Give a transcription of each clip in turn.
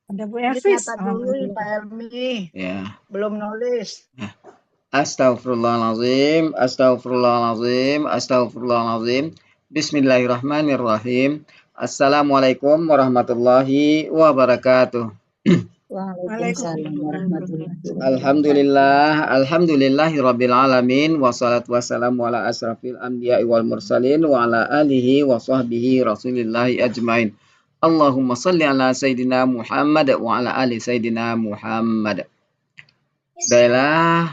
Ada Bu Ini Elvis. catat dulu Pak Helmi. Ya. Belum nulis. Astaghfirullahaladzim, astaghfirullahaladzim, astaghfirullahaladzim. Bismillahirrahmanirrahim. Assalamualaikum warahmatullahi wabarakatuh. Waalaikumsalam warahmatullahi wabarakatuh. Alhamdulillah, alhamdulillahirabbil alamin, wassalatu wassalamu ala asrafil anbiya'i wal mursalin wa ala alihi wa sahbihi rasulillahi ajmain. Allahumma salli ala sayyidina Muhammad wa ala ali sayyidina Muhammad. Baiklah,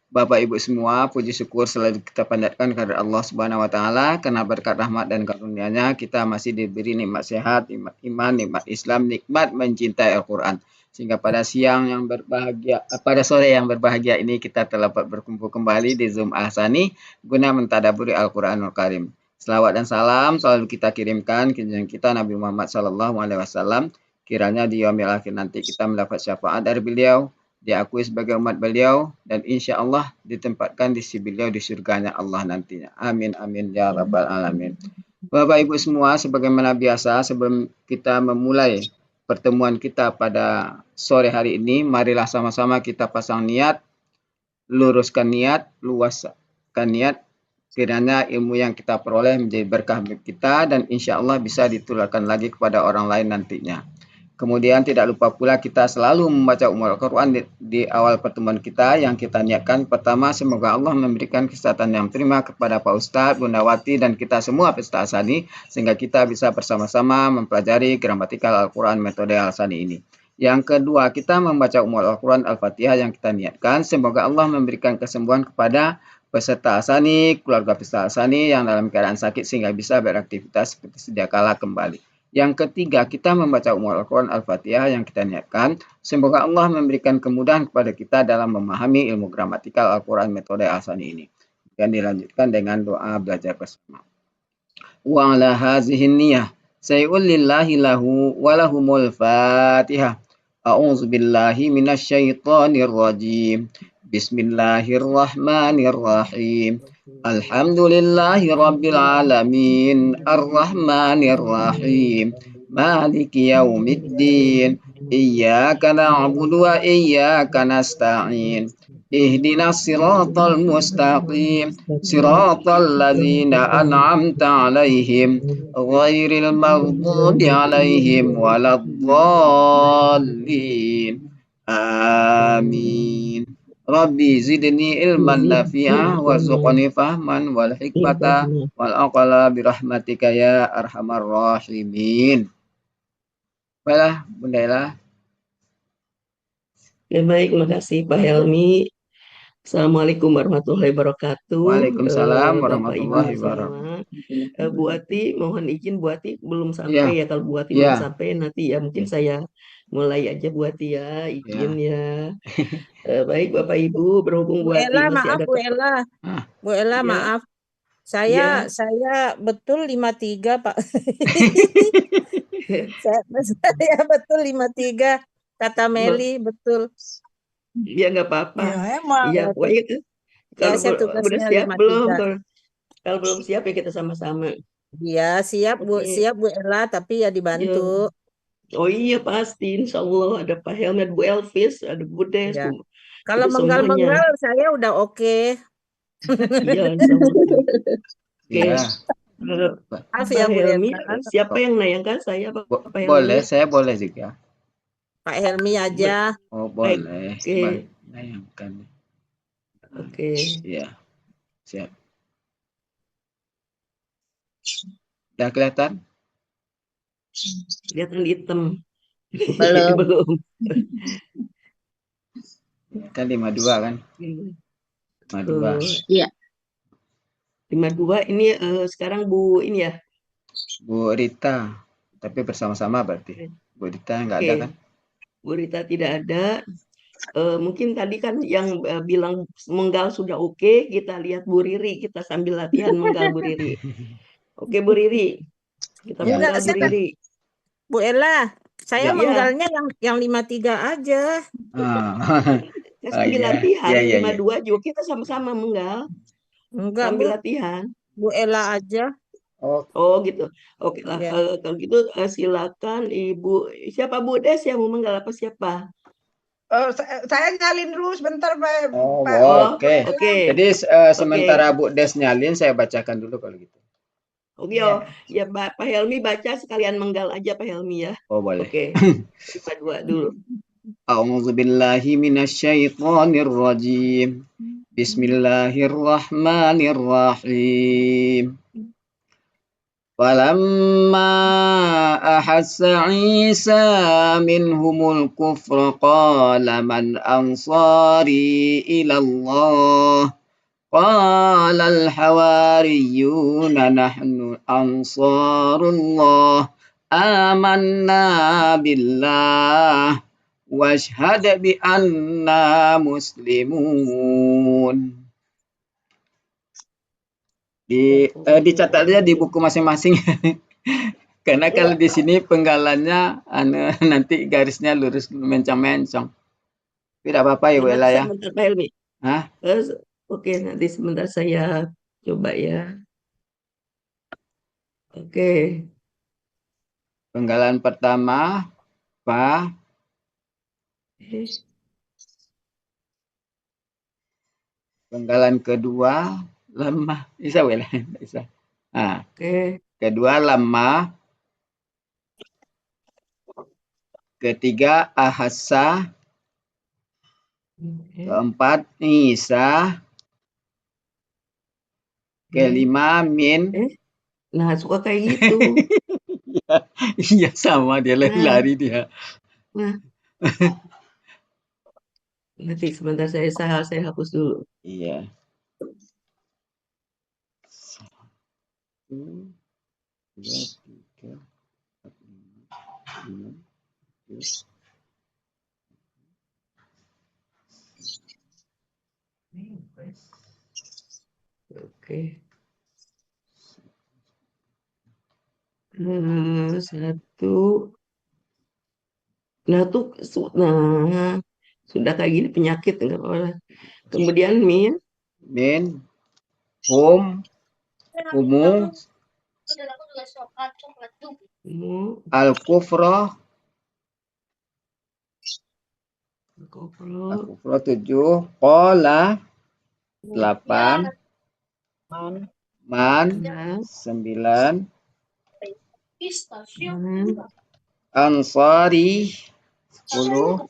Bapak Ibu semua, puji syukur selalu kita panjatkan kepada Allah Subhanahu wa taala karena berkat rahmat dan karunia-Nya kita masih diberi nikmat sehat, nikmat iman, nikmat Islam, nikmat mencintai Al-Qur'an. Sehingga pada siang yang berbahagia, pada sore yang berbahagia ini kita telah berkumpul kembali di Zoom Ahsani guna mentadaburi Al-Qur'anul Karim. Selawat dan salam selalu kita kirimkan ke junjungan kita Nabi Muhammad SAW. Kiranya di yaumil akhir nanti kita mendapat syafaat dari beliau, diakui sebagai umat beliau, dan insya Allah ditempatkan di sisi beliau di surganya Allah nantinya. Amin amin ya rabbal alamin. Bapak Ibu semua, sebagaimana biasa sebelum kita memulai pertemuan kita pada sore hari ini, marilah sama-sama kita pasang niat, luruskan niat, luaskan niat, kiranya ilmu yang kita peroleh menjadi berkah bagi kita dan insya Allah bisa ditularkan lagi kepada orang lain nantinya. Kemudian tidak lupa pula kita selalu membaca Al-Quran di awal pertemuan kita yang kita niatkan. Pertama, semoga Allah memberikan kesehatan yang prima kepada Pak Ustadz, Bunda Wati, dan kita semua peserta Al-Sani, sehingga kita bisa bersama-sama mempelajari gramatikal Al-Quran metode Al-Sani ini. Yang kedua, kita membaca Al-Quran Al-Fatihah yang kita niatkan. Semoga Allah memberikan kesembuhan kepada peserta Al-Sani, keluarga peserta Al-Sani yang dalam keadaan sakit sehingga bisa beraktivitas seperti sedia kala kembali. Yang ketiga, kita membaca Al-Quran Al-Fatihah yang kita niatkan. Semoga Allah memberikan kemudahan kepada kita dalam memahami ilmu gramatikal Al-Quran metode Al-Sani ini. Dan dilanjutkan dengan doa belajar bersama. Wa ala hazihin niyah say'ul lillahi lahu walahumul fatihah. A'udzu billahi minasyaitonir rajim. Bismillahirrahmanirrahim. Alhamdulillahi rabbil alamin. Arrahmanir rahim. Maliki yaumiddin. Iyyaka na'budu wa iyyaka nasta'in. Ihdinas siratal mustaqim. Siratal ladzina an'amta 'alaihim ghairil maghdubi 'alaihim waladdallin. Amin. Rabbi zidni ilman nafi'ah warzuqni fahman wal hikmata wal aqla birahmatika ya arhamar rahimin. Baiklah, Bunda Ella. Ya, baik, makasih Pak Helmi. Assalamualaikum warahmatullahi wabarakatuh. Waalaikumsalam Bapak warahmatullahi Ibu wabarakatuh. semua. Bu Ati, mohon izin Bu Ati belum sampai ya. Kalau Bu Ati belum sampai nanti ya mungkin saya mulai aja Bu Ati ya, izin ya. Baik Bapak Ibu, berhubung Bu Ati masih maaf, ada Bu Ella. Bu Ella, Ya. maaf. Saya betul 53, Pak. saya betul 53. Kata Meli, betul. Ya nggak apa-apa. Ya, emang. Iya, pokoknya kalau udah siap 53. belum? Kalau belum siap ya kita sama-sama. Iya, siap Bu, siap Bu Ella, tapi ya dibantu. Oh iya pasti, insya Allah ada Pak Helmet, Bu Elvis, ada Bu Des. Ya. Kalau menggal-menggal saya udah oke. Iya, insya Allah. Oke. Maaf ya Bu Helmi, Ella. siapa yang menayangkan saya Pak Helmi? Boleh, saya boleh juga. Pak Helmi aja. Oh boleh. Oke. Menayangkan. Oke. Iya, siap. Udah kelihatan? Kelihatan hitam. Belum. Kan 52 kan? 52. Iya. 52 ini sekarang Bu ini ya? Bu Rita. Tapi bersama-sama berarti. Bu Rita nggak ada kan? Bu Rita tidak ada. Mungkin tadi kan yang bilang menggal sudah oke, kita lihat Bu Riri, kita sambil latihan menggal Bu Riri. Oke Bu Riri, kita menggal Bu Riri. Bu Ella, saya menggalnya yang 53 aja. Sambil latihan, 52 juga kita sama-sama menggal. Enggak, sambil Bu. latihan. Bu Ella aja. Oh, Oh gitu. Oke lah, Ya. kalau gitu silakan Ibu. Siapa Bu Des yang mau menggal apa siapa? Oh, saya nyalin dulu sebentar, Pak. oh, Pak, Oh, oke. oke. Jadi Oke. sementara Bu Des nyalin, saya bacakan dulu kalau gitu. Oke, oh. Ya. Ya Pak Helmi baca sekalian menggal aja Pak Helmi ya. Oh, boleh. Oke. Dua dulu. A'udzu billahi minasyaitonir rajim. Bismillahirrahmanirrahim. فلما أحس عيسى منهم الكفر قال من أنصاري إلى الله قال الحواريون نحن أنصار الله آمنا بالله واشهد بأننا مسلمون. Dicatat aja di buku masing-masing. Karena kalau di sini penggalannya nanti garisnya lurus mencong-mencong. Tidak apa-apa ya Bu Ella ya. Sebentar Pak Helmi. Hah? Oke, nanti sebentar saya coba ya. Oke. Penggalan pertama Fa, penggalan kedua lemah. Bisa Bu Ella? Bisa. Nah, Oke. kedua lemah. Ketiga ahasa. Oke. Keempat Isa. Kelima min. Nah, suka kayak gitu. Iya sama dia lari dia. Nah. Nanti sebentar saya hapus dulu. Iya. 1, 2, 3, 4, 5, 6, 7. Oke. Satu. Nah tuh, sudah kayak gini penyakit enggak apa-apa. Kemudian min, hum, humu, al kufro, koplo, 7, kola 8, man 9, ansari 10,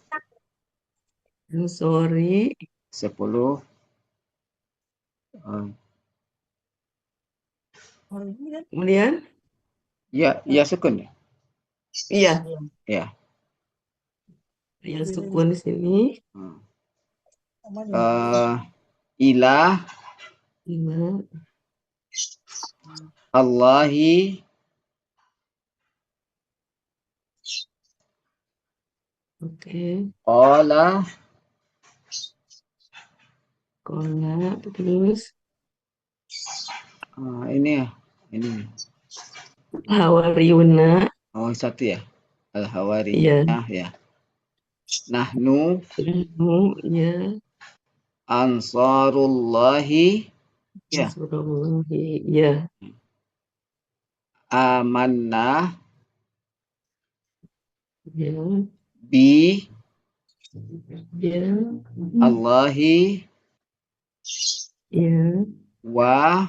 sorry. 10. Kemudian, Ya sukun ya. iya, Ya. yang sukun di sini. Ilah, Allahi, Oke. Kola, Terus ini ya, ini. Hawariyuna. Oh, satu ya. Iya. Al-Hawariyah ya. Nahnu Ya. Ansarullahi ya. Nasrullahi. Ya. Amanna Ya. bi Ya. Allahi Ya. wa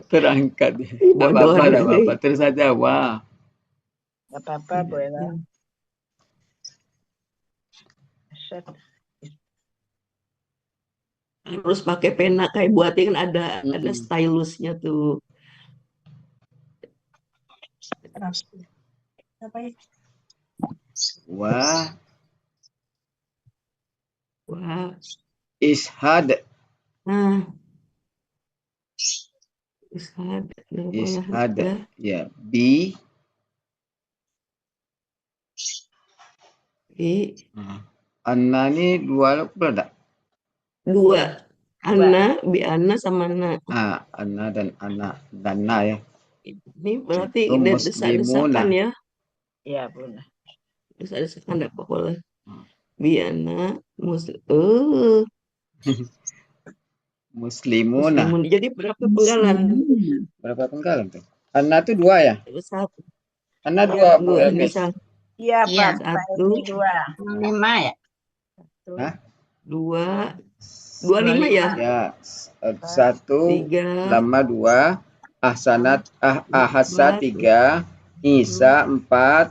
terangkat. Tidak apa-apa. Terus saja wa. Nggak apa-apa, Bu Ella. Harus pakai pena kayak buatin ada stylusnya tuh. Wa Ishad. Ishad ya. Bi Anna ini dua berada? Dua. Anna, bi Anna sama Na. Anna dan Anna dan Na ya. Ini berarti Itu desak-desakan ya. Iya, benar. Desak-desakan enggak boleh. Bi Anna muslim. Muslimuna. Muslimun. Jadi berapa penggalan? Berapa penggalan tuh? Anna tuh 2 ya? Satu, Anna Iya, 2 Bu dua, Elvis. misal Iya, Iya. Pak. Pak satu, Elmi 2. 5 ya? Hah? dua, 25 ya? Ya, 1, Tiga, lama 2, Ahsanat, Ahasa 3, 4, Isa 4,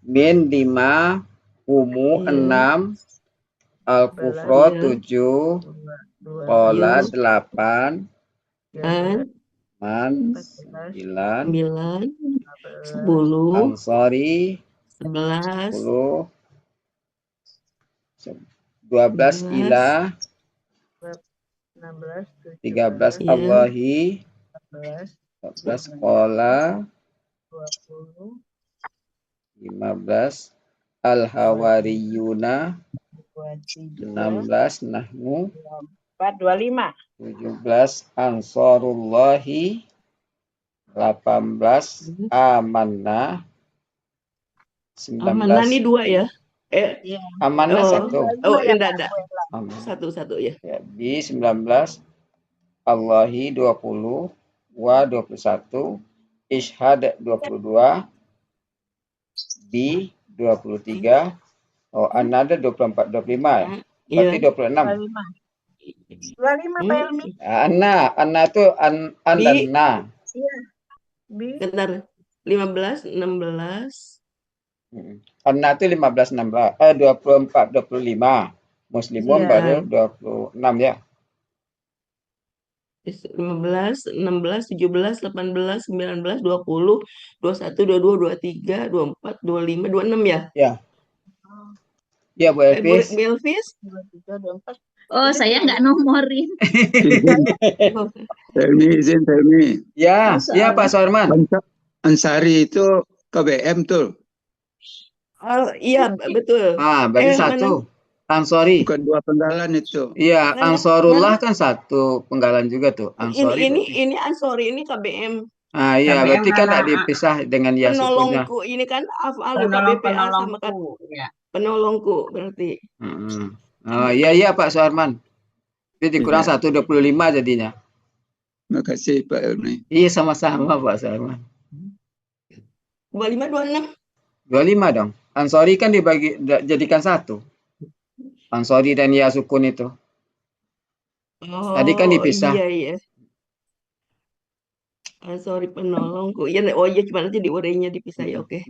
Min 5, Umu iya, 6, Al-Kufro iya, 7, 2, Qola yuk, 8, an, Man 9, 9, 10, Ansori 11, 10, 12 11, Ilah, 16, 13 iya, Allahi, 14, 14 Qola, 20, 15 Al-Hawariyuna, 23, 16 Nahnu, 4, 25. 17 Ansarullahi, 18 Amanna, Amanah ini 19 dua ya? Iya. Amanah Oh, 1. 25 ya, enggak Pak. ada. Amanah. Satu ya. Ya, di 19 Allahi 20, wa 21, Ishad 22, bi 23, oh another 24, 25 ya. Iya. Berarti 26. 25, Pak Elmi. Anna itu an Bi. dan na. Iya. Bi. Bentar. 15, 16. Anna itu 15, 16, 24, 25. Muslimun Iya. baru 26 ya. 15, 16, 17, 18, 19, 20, 21, 22, 23, 24, 25, 26 ya? Ya. Ya Bu Elvis. Bu Elvis? 23, 24. Oh, saya nggak nomorin. Oh, Helmi. Ya, ya Pak Sarman. Ansari itu KBM tuh, oh, iya betul. Berarti satu. Ansori. bukan 2 penggalan itu. Iya, Mana? Ansarullah kan satu penggalan juga tuh. Ansori. Ini Ansori, ini KBM. Iya, KBM berarti kan mana? tidak dipisah dengan ya sukunya. Penolongku ini kan af'alu KBPA sama kan Penolongku. Ya. penolongku berarti. Oh, iya Pak Suarman. Jadi kurang 125 jadinya. Makasih Pak Helmi. Iya, sama-sama Pak Suarman. 25, 26. 25 dong. Ansori kan jadikan satu. Ansori dan ya sukun itu. Tadi kan Oh, dipisah. iya. Sorry penolongku. Ya, oh iya cuma nanti diurainya dipisah ya, oke.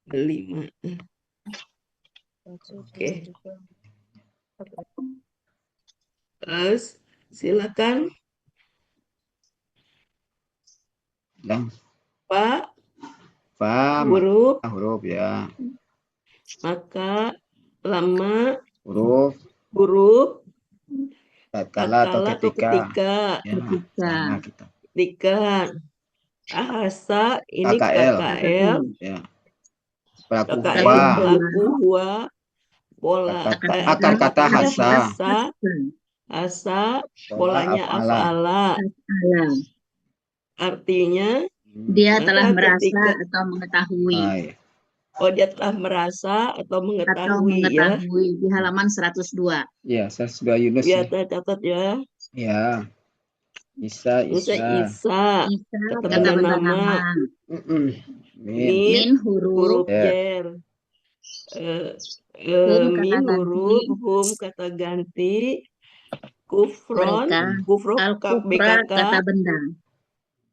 5. Oke. Terus silakan Dan Pak Fam. huruf ya. maka lama Huruf tatkala atau Ketika. ketika. Sama kita. ketika ahasa ini KKL. KKL Ya. Pelaku KKL huwa. pelaku huwa pola Akar kata hasa. Hasa Pola polanya af'ala. af'ala. Artinya Dia telah maka merasa ketika atau mengetahui. Iya. oh dia telah merasa atau mengetahui ya. Di halaman 102. Iya, 102 Yunus. Ya, catat ya. Ya. Isa. Kata benda benda nama. Min huruf. Jer. Min huruf hum kata ganti. Kufron Al-kufra kata benda.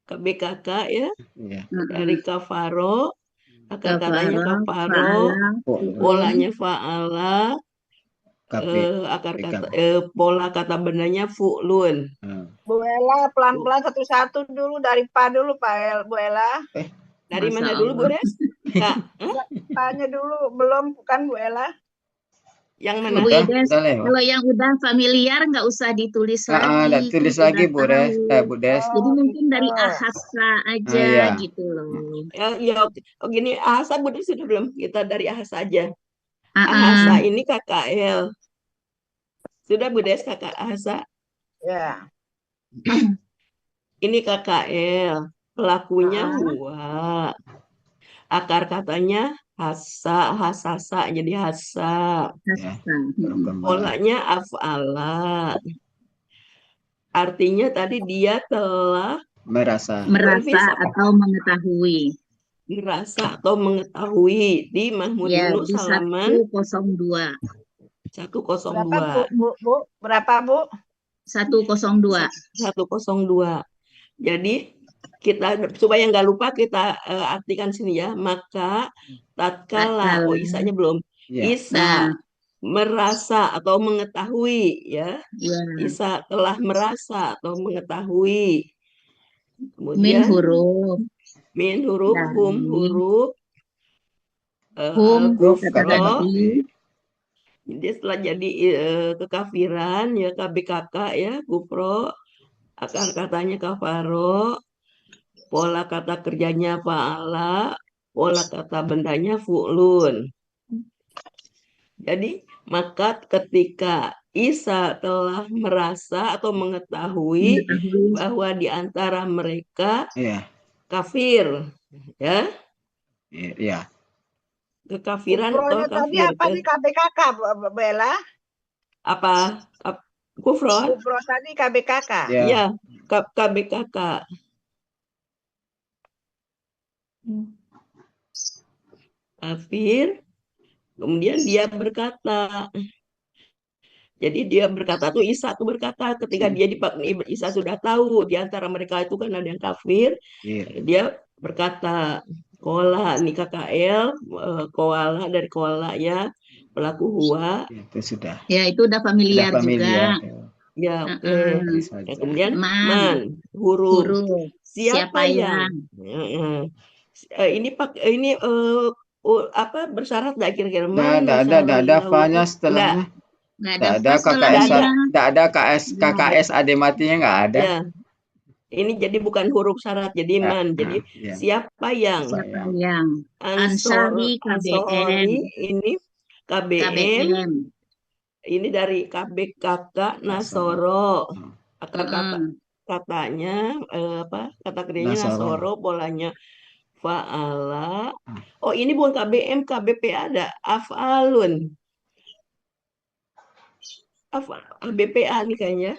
KBKK ya. Iya. Dari kafaro akar katanya kafaro, polanya fa'ala, akar kata pola kata bendanya fu'lun. Bu Ella pelan-pelan satu-satu dulu dari Pa dulu Pak Bu Ella. Dari mana dulu Bu Des? Kak, Tanya dulu belum kan Bu Ella? yang mana? Bu Des, kalau yang udah familiar nggak usah ditulis lagi. Nggak tulis lagi Bu Des. Jadi mungkin dari ahasa aja gitu loh. Ya, gini ahasa Bu Des sudah belum? Kita dari ahasa aja. Ahasa ini KKL. Sudah Bu Des kakak ahasa? Ya. Ini KKL. Pelakunya huwa. Akar katanya hasasa jadi hasa. Polanya af'ala. artinya tadi dia telah Merasa. Bu Elvis Merasa apa? atau mengetahui. Dirasa atau mengetahui di Mahmud Ya, Yunus di halaman 102. 102. Berapa, Bu? 102. 102. Jadi kita supaya nggak lupa kita artikan sini ya. Maka tatkala, Tatkala. isanya belum. Ya. Isa merasa atau mengetahui ya. Ya. Isa telah merasa atau mengetahui. Min Kemudian huruf. min huruf, hum Dari huruf, hum Huruf kata kata ganti. ganti. Jadi setelah jadi kekafiran ya KBKK ya kufro, akar katanya kafaro, pola kata kerjanya fa'ala, pola kata bendanya fu'lun. Jadi maka ketika Isa telah merasa atau mengetahui bahwa di antara mereka Iya. kafir, ya, Iya. kekafiran atau Kufronya tadi kafir apa nih KBKK, Bu Bella? apa kufron? Kufro tadi KBKK. Ya. Iya, KBKK. Kafir, kemudian dia berkata. Jadi dia berkata tuh Isa tuh berkata ketika dia Isa sudah tahu di antara mereka itu kan ada yang kafir, dia berkata kola nih KKL, koala dari koala ya, pelaku huwa. Itu sudah. Ya, itu udah familiar familiar. juga. Ya, oke. Okay. Ya, kemudian Man, huruf. huruf. Siapa yang? Ini apa bersyarat nggak kira-kira? Nggak ada fa-nya setelahnya. Nggak ada Nggak ada KKS ade matinya nggak ada. Ya. Ini jadi bukan huruf syarat, jadi man. Jadi siapa yang? Siapa yang? Ansori KBM. Ini KBM. Ini dari KBKK Nasoro. Akar katanya kata kerjanya Nasoro, polanya fa'ala. Oh, ini bukan KBM, KBP ada af'alun. BPA nih kayaknya.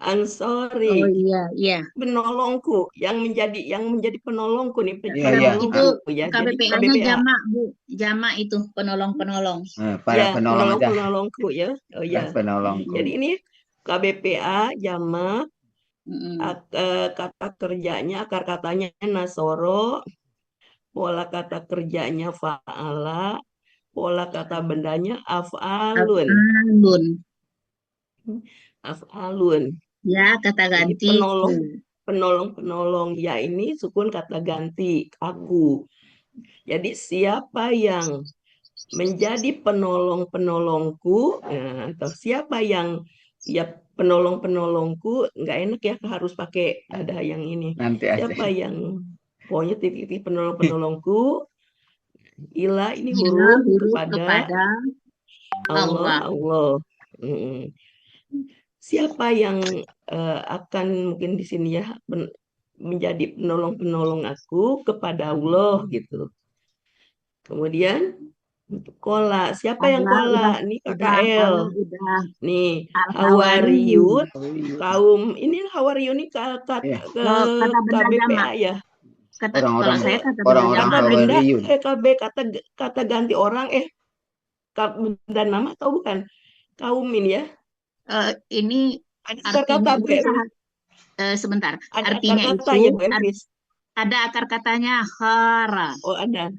Ansori. Oh iya. Penolongku yang menjadi penolongku nih. Itu ya. KBPA-nya jamak, Bu. Jamak itu penolong-penolong. Para penolong aja. Penolongku ya. Oh ya. Penolongku. Jadi ini KBPA jamak. Kata kerjanya, akar katanya nasoro. Pola kata kerjanya fa'ala. Pola kata bendanya af'alun. Af'alun. Ya, kata ganti. Penolong ya ini sukun kata ganti aku. Jadi siapa yang menjadi penolongku atau siapa yang ya penolongku nggak enak ya harus pakai ada yang ini. Nanti siapa aja. yang pokoknya titik penolongku ila ini huruf kepada Allah. Siapa yang akan mungkin di sini ya menjadi penolong aku kepada Allah gitu. Kemudian kola, siapa yang kola? Nih KKL. Nih hawariyun, kaum ini hawariyun ini KBPA ya. Orang-orang hawariyun. Kata ganti orang dan nama atau bukan? Kaum ini ya. Ini artinya sebentar. Ada artinya kata itu ya, ada akar katanya khara. Oh ada.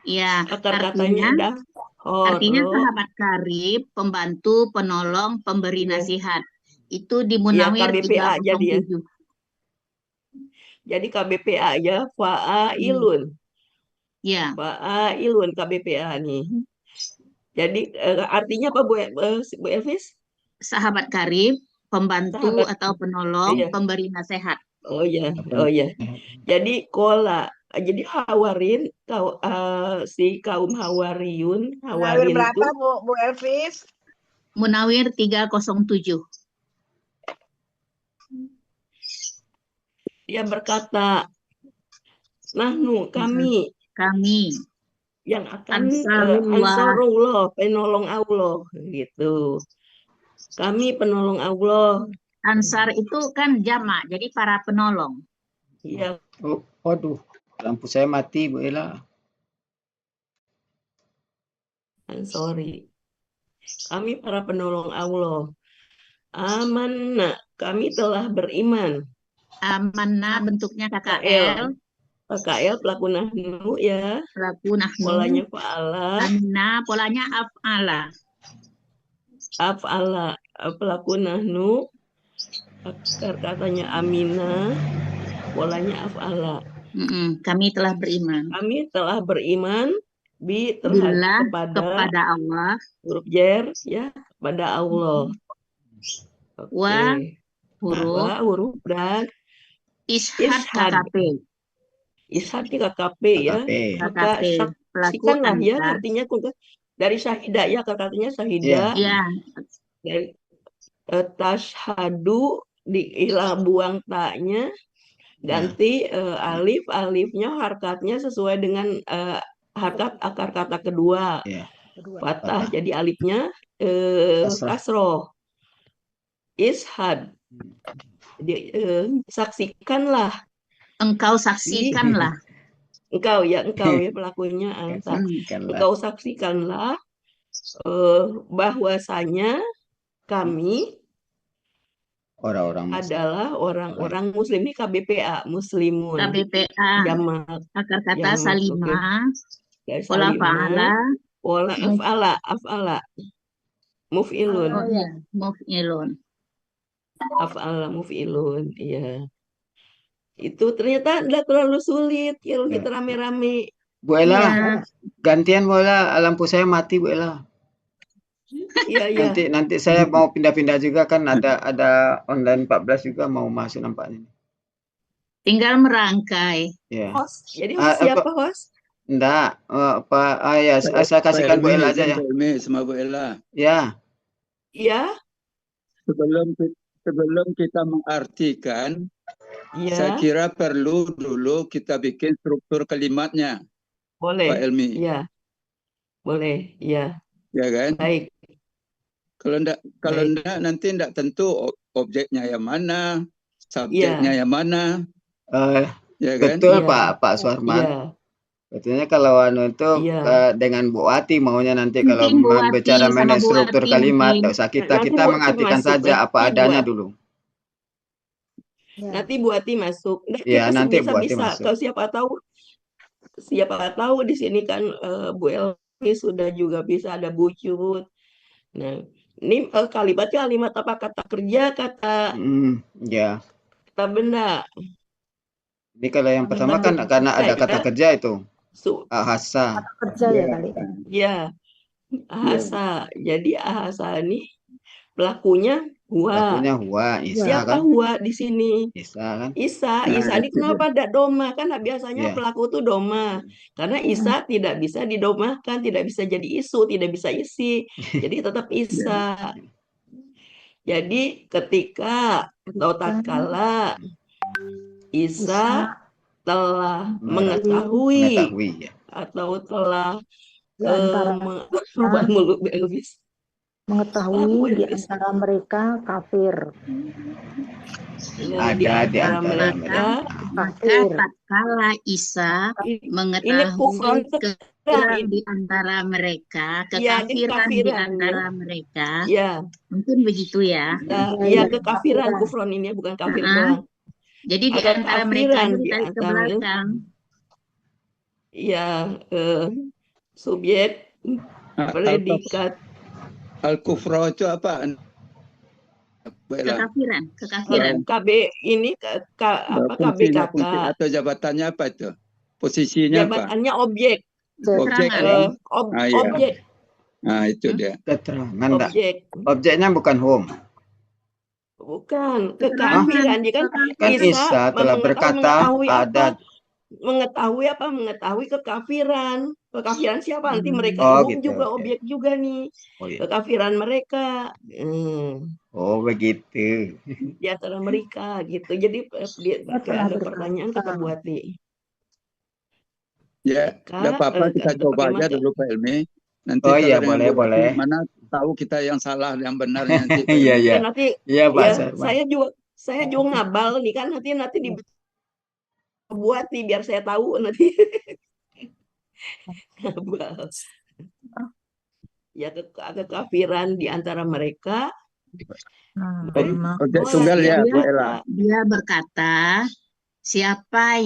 Ya. Akar katanya ada. Artinya sahabat karib, pembantu, penolong, pemberi nasihat. Itu di Munawir 307. Jadi KBPA ya fa'ilun. Ya. Fa'ilun KBPA nih. Jadi artinya apa Bu Elvis? Sahabat karib, pembantu atau penolong, pemberi nasihat. Oh ya. Jadi kola. Jadi hawarin si kaum hawariyun. Munawir berapa Bu Elvis? Munawir 307. Dia berkata, nahnu kami yang akan ansarullah, penolong Allah gitu. Kami penolong Allah. Ansar itu kan jamak, jadi para penolong. Iya, Oh, waduh, lampu saya mati, Bu Ella. sorry. Kami para penolong Allah. Amanna, kami telah beriman. Amanah bentuknya KL. KKL, KL pelaku nahnu ya. pelaku nahnu. Polanya fa'ala. Aminah polanya af'ala. Af'ala. Pelaku nahnu. Akar katanya amina. Polanya af'ala. Kami telah beriman. Kami telah beriman Billah kepada Allah. huruf jer ya, pada Allah. Wa Wa huruf dan ishad KKP. Ishad di KKP ya. KKP. Maka saksikanlah ya, artinya dari syahidah ya, katanya syahidah. Iya. Dari tashhadu di ilah buang taknya, ganti alifnya harkatnya sesuai dengan harkat akar kata kedua. Fathah, jadi alifnya kasroh. Ishad. Jadi, saksikanlah. Engkau saksikanlah. Engkau ya pelakunya Anta. Engkau saksikanlah bahwasanya kami adalah orang-orang muslim. Ini KBPA, muslimun. KBPA. Jamak. Akar kata salimah. Pola fa'ala. Pola af'ala. Muf'ilun. Oh ya, muf'ilun. Af'ala muf'ilun. Iya. Itu ternyata tidak terlalu sulit kalau kita rame-rame. Bu Ella, gantian Bu Ella, lampu saya mati Bu Ella. Iya. Nanti saya mau pindah-pindah juga kan, ada online 14 juga mau masuk nampaknya. Tinggal merangkai. Ya. Jadi siapa host? Enggak, saya kasihkan Bu Ella aja ya. Sama Bu Ella. Ya. Iya. Sebelum kita mengartikan, saya kira perlu dulu kita bikin struktur kalimatnya. Boleh. Pak Elmi. Iya. Boleh, iya. Ya kan? Baik. Kalau enggak nanti enggak tentu objeknya yang mana, subjeknya yang mana. Ya kan? Betul Pak Suharman. Iya. Betulnya kalau itu dengan Bu Wati maunya nanti kalau bicara mengenai struktur kalimat, tak usah kita mengartikan saja apa adanya dulu. Nanti Bu Wati masuk. Ya, nanti Bu Wati masuk. Kalau siapa tahu di sini kan Bu Elvi sudah juga bisa, ada Bu Cut. Nah, ini kalimat apa, kata kerja, kata kata benda. Ini kalau yang pertama kan karena ada kata kerja itu. Ahasa. Kata kerja ya kali. Ya, ahasa. Jadi ahasa ini pelakunya huwa. Siapa huwa di sini? Isa kan? Isa ini kenapa ada doma? Kan biasanya pelaku itu doma. Karena Isa tidak bisa didomakan, tidak bisa jadi isu, tidak bisa isi. Jadi tetap Isa. Jadi ketika atau tatkala Isa telah mengetahui atau telah mengetahui di antara mereka kafir. Ada di antara mereka maka tatkala Isa mengetahui kekafiran di antara mereka, kekafiran di antara mereka, mungkin begitu ya. Iya, kekafiran, kufron ini bukan kafir doang. Jadi di antara mereka ditarik ke belakang. Iya, subjek, predikat. Al-kufra itu apa? Kekafiran. KB ini KBKK. Atau jabatannya apa itu? Posisinya apa? Jabatannya objek. Objek. Objek. Nah, itu dia. Keterangan objeknya bukan home. Bukan, kekafiran. Dia kan Isa telah berkata ada mengetahui kekafiran. Kekafiran siapa? Nanti mereka gitu, juga objek juga nih. Kekafiran mereka. Oh begitu. Di antara mereka gitu. Jadi ada pertanyaan kita buat nih. Ya, tidak apa-apa, kita coba aja dulu Pak Elmi. Nanti Oh kalau iya, dengan boleh, Bu Evi, boleh. mana tahu kita yang salah, yang benarnya nanti Pak Iya, Edi. iya. Ya nanti Iya, Pak ya Sarman. saya juga ngabal nih kan, nanti dibuat nih biar saya tahu nanti. Ngabal. Ya kekafiran di antara mereka. Objek tunggal ya Bu Ella. Dia berkata, siapa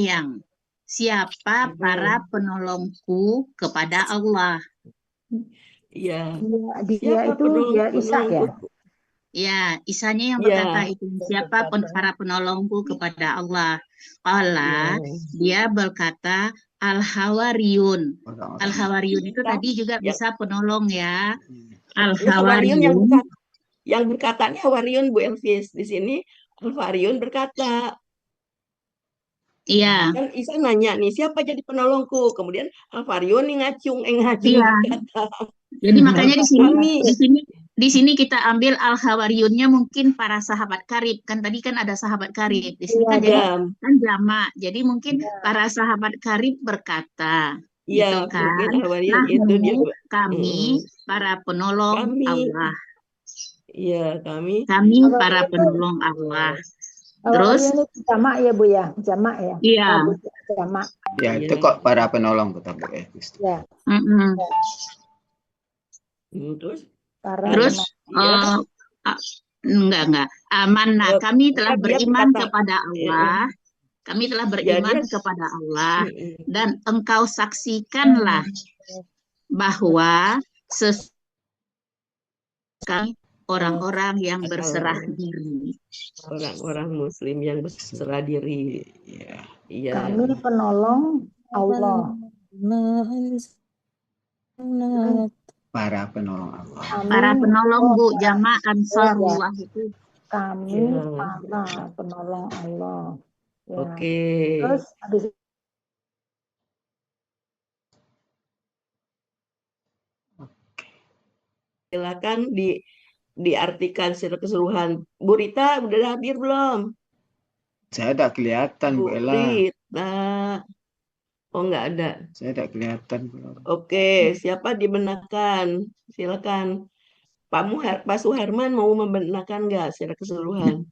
para penolongku kepada Allah? Iya. Dia Siapa itu dia Isa ya? penolongku? Ya, Isanya yang Ya. berkata itu, siapa para penolongku kepada Allah? Allah, dia berkata, Al-Hawariyun. Al-Hawariyun itu tadi juga bisa penolong ya. Hawariyun Al-Hawariyun. yang berkatanya Hawariyun Bu Elvis. Di sini Al-Hawariyun berkata. Iya. Kan Isa nanya nih, siapa jadi penolongku? Kemudian Al-Hawariyun nih ngacung Iya. berkata. Jadi makanya di sini kita ambil al-hawariyunnya mungkin para sahabat karib. Kan tadi kan ada sahabat karib. Di sini kan jadi kan jamak. Jadi mungkin para sahabat karib berkata, Iya, gitu kan. mungkin Hawariyun itu dia. Kami para penolong Allah. Iya, kami para penolong Allah. Terus jamak ya Bu ya, jamak ya. Iya. Jamak. Ya, itu kok para penolong kata Bu Elvis. Ya. Terus enggak. Amanah, kami telah beriman kepada Allah. Kami telah beriman kepada Allah dan engkau saksikanlah bahwa orang-orang yang berserah diri. Orang-orang Muslim yang berserah diri. Iya. Kami penolong Allah. Para penolong Allah. Para penolong Bu, jamaah Ansarullah itu. Kami para penolong Allah. Ya. Oke. Terus habis silakan diartikan secara keseluruhan. Bu Rita udah hadir belum? Saya tidak kelihatan Bu Ella. Rita. Oh, nggak ada. Saya tidak kelihatan belum. Oke, siapa dibenarkan? Silakan. Pak Suherman mau membenarkan nggak secara keseluruhan?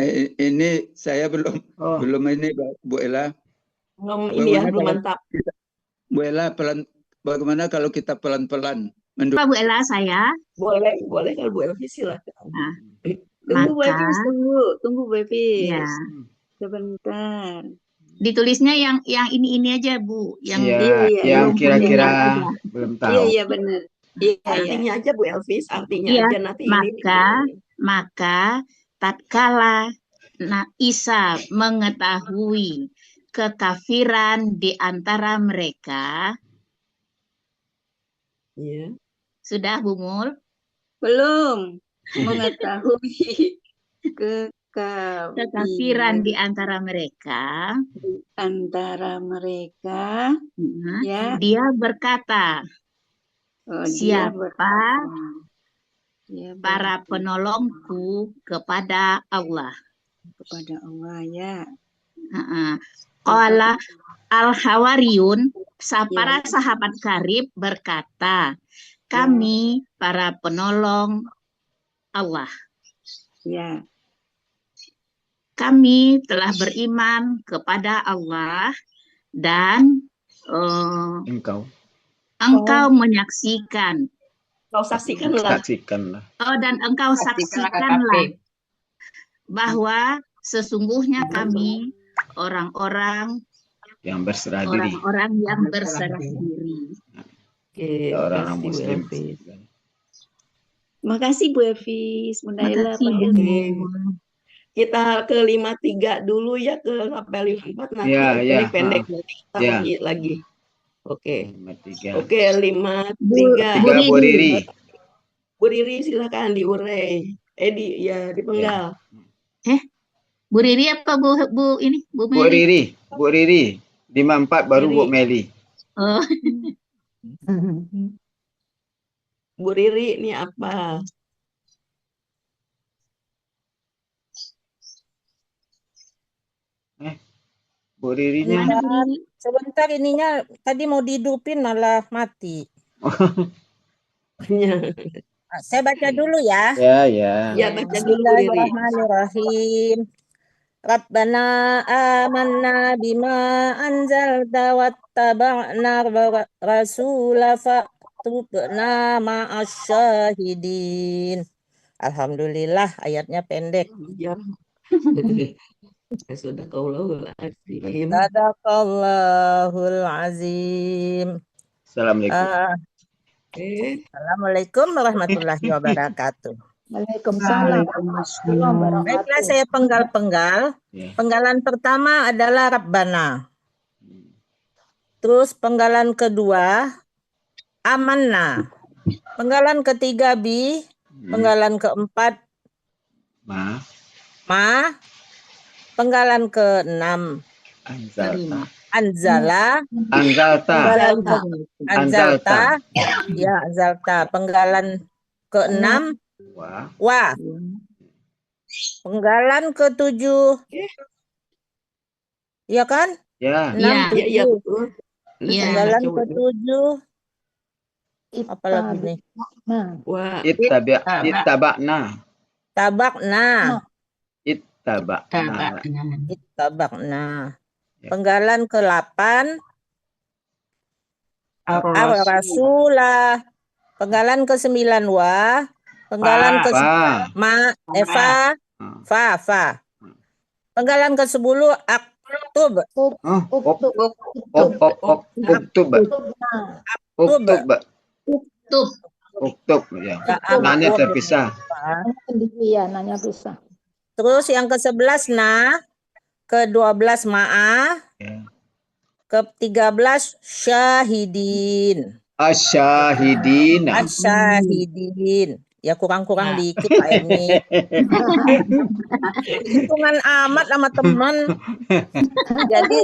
Ini saya belum ini Bu Ella. Belum mantap. Bu Ella bagaimana kalau kita pelan-pelan? Pak Bu Ella saya? Boleh kalau Bu Elvis silakan. Tunggu Bu Elvis, tunggu Bu Elvis. Ya. Sebentar. Ditulisnya yang ini aja Bu, yang yang kira-kira belum tahu. Iya benar. Artinya aja Bu Elvis, artinya aja nanti maka tatkala Isa mengetahui kekafiran di antara mereka. Iya. Sudah Bu Mul? Belum mengetahui kekafiran di antara mereka. Ya. Dia berkata, siapa para penolongku kepada Allah? Kepada Allah ya. Qala al-hawariyun, para sahabat karib berkata, kami para penolong Allah. Ya. Kami telah beriman kepada Allah dan engkau menyaksikan. Kau saksikanlah. Dan engkau saksikanlah bahwa sesungguhnya kami orang-orang yang berserah diri. Orang-orang yang berserah diri. Oke, orang Muslim. Makasih Bu Elvis, Mundaila. Kita ke 53 dulu ya, ke sampai 54 nanti pendek nanti kita lagi. Oke. 53. Oke, 53. Bu Riri silakan diurai. Dipenggal. Bu Riri apa Bu ini? Bu Riri. 54 baru Bu Meli. Oh. Bu Riri ini apa? Bu Ririnya sebentar ininya tadi mau dihidupin malah mati. Saya baca dulu ya. Ya, ya. Ya, baca dulu Bu Riri. Bismillahirrahmanirrahim. Rabbana amanna bima anzalta wattaba'na rasula faktubna ma'asyahidin. Alhamdulillah, ayatnya pendek. Ya. Sadaqallahul azim. Sadaqallahul azim. Assalamualaikum. Assalamualaikum warahmatullahi wabarakatuh. Waalaikumsalam warahmatullahi wabarakatuh. Baiklah, saya penggal-penggal. Penggalan pertama adalah Rabbana. Terus penggalan kedua Amanna. Penggalan ketiga Bi. Penggalan keempat Ma. Penggalan keenam Anzalta. Ya, Anzalta. Penggalan keenam Wa. Penggalan ketujuh. Ya kan? Ya. 6, 7. Ya, betul. Penggalan ketujuh. Apa lagi nih? Ittaba'na. Ittaba'na. Penggalan ke-8 Ar-Rasulah. Penggalan ke-9 Wa. Penggalan ke-10 Fa. Penggalan ke-10 Aktub. Uktub, ya. Nanya terpisah. Iya, nanya pisah. Terus yang ke-11 ke-12 Ma'a, ke-13 Syahidin. Asyahidin. Ya kurang-kurang dikit Pak Emi. Hitungan amat sama teman. Jadi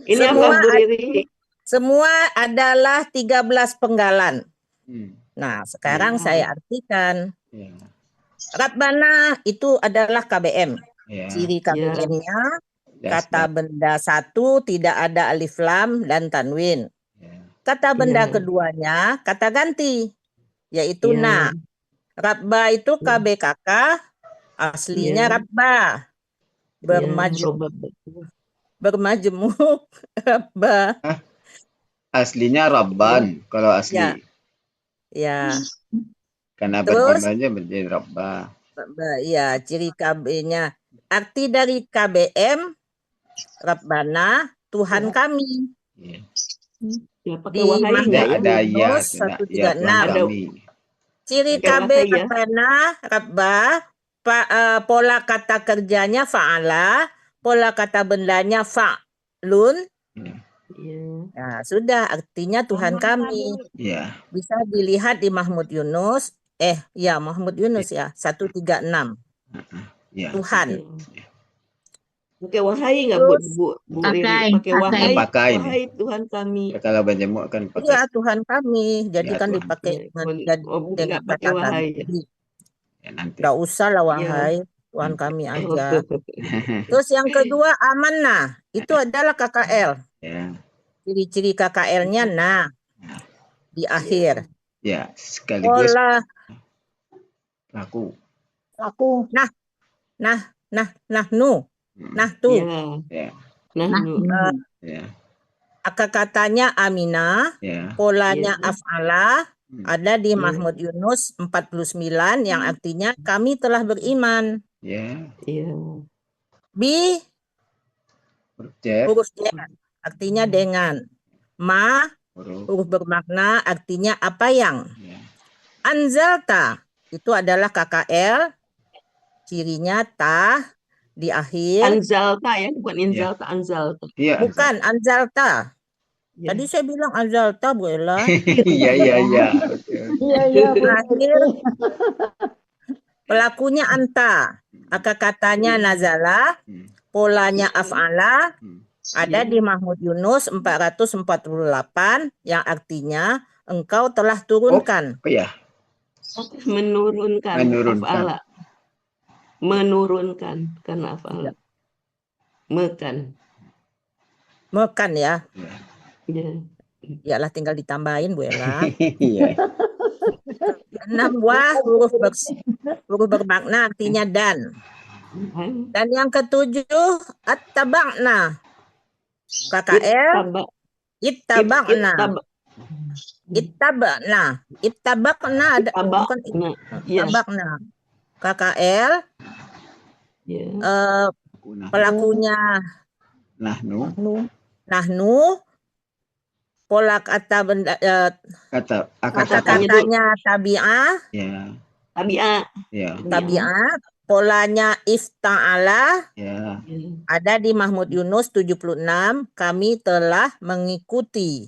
ini semua adalah 13 penggalan. Nah, sekarang saya artikan. Rabbana itu adalah KBM. Ciri KBM-nya kata benda satu tidak ada alif lam dan tanwin. Kata benda keduanya kata ganti, yaitu na. Rabba itu KBKK, aslinya Rabba. Bermajemuk Rabba. Aslinya Rabban kalau asli. Ya. Karena Terus berjumlahnya menjadi Rabba. Ya, ciri KB-nya. Arti dari KBM Rabbana, Tuhan kami. Ya, pakai wahai enggak ya? Ada ya, 136. Ciri KB Rabbana, Rabba, pola kata kerjanya fa'ala, pola kata bendanya fa'lun. Nah, sudah artinya Tuhan kami. Bisa dilihat di Mahmud Yunus. Mahmud Yunus ya, 136. Tuhan. Pakai wahai enggak Bu? Pakai Tuhan kami. Kalau berjemuk kan pakai. Iya, Tuhan kami. Jadi kan dipakai dengan kata wahai. Enggak usah lah wahai, Tuhan kami aja. Terus yang kedua amanah, itu adalah KKL. Ciri-ciri KKL-nya di akhir. Ya, sekaligus laku. Katanya Aminah, polanya af'ala, ada di Mahmud Yunus 49 yang artinya kami telah beriman. Huruf jar artinya dengan. Ma huruf bermakna artinya apa yang. Anzalta itu adalah KKL, cirinya di akhir. Anzalta ya, bukan inzalta, Anzalta. Bukan Anzalta. Tadi saya bilang Anzalta, Bu Ella. Iya. Akhir pelakunya anta, katanya nazala, polanya af'ala, ada di Mahmud Yunus 448 yang artinya engkau telah turunkan. Menurunkan. Af'ala. Menurunkan karena af'ala. Mekan ya. Yalah tinggal ditambahin Bu Ella. Iya. 6 wah huruf bermakna artinya dan. Dan yang ke-7 attaba'na. KKL ittaba'na. Ittaba'na ada bukan ittaba'na. KKL pelakunya nahnu, pola kata benda kata-katanya tabi'ah. Ya. Tabi'ah. Polanya ifta'ala. Ada di Mahmud Yunus 76. Kami telah mengikuti.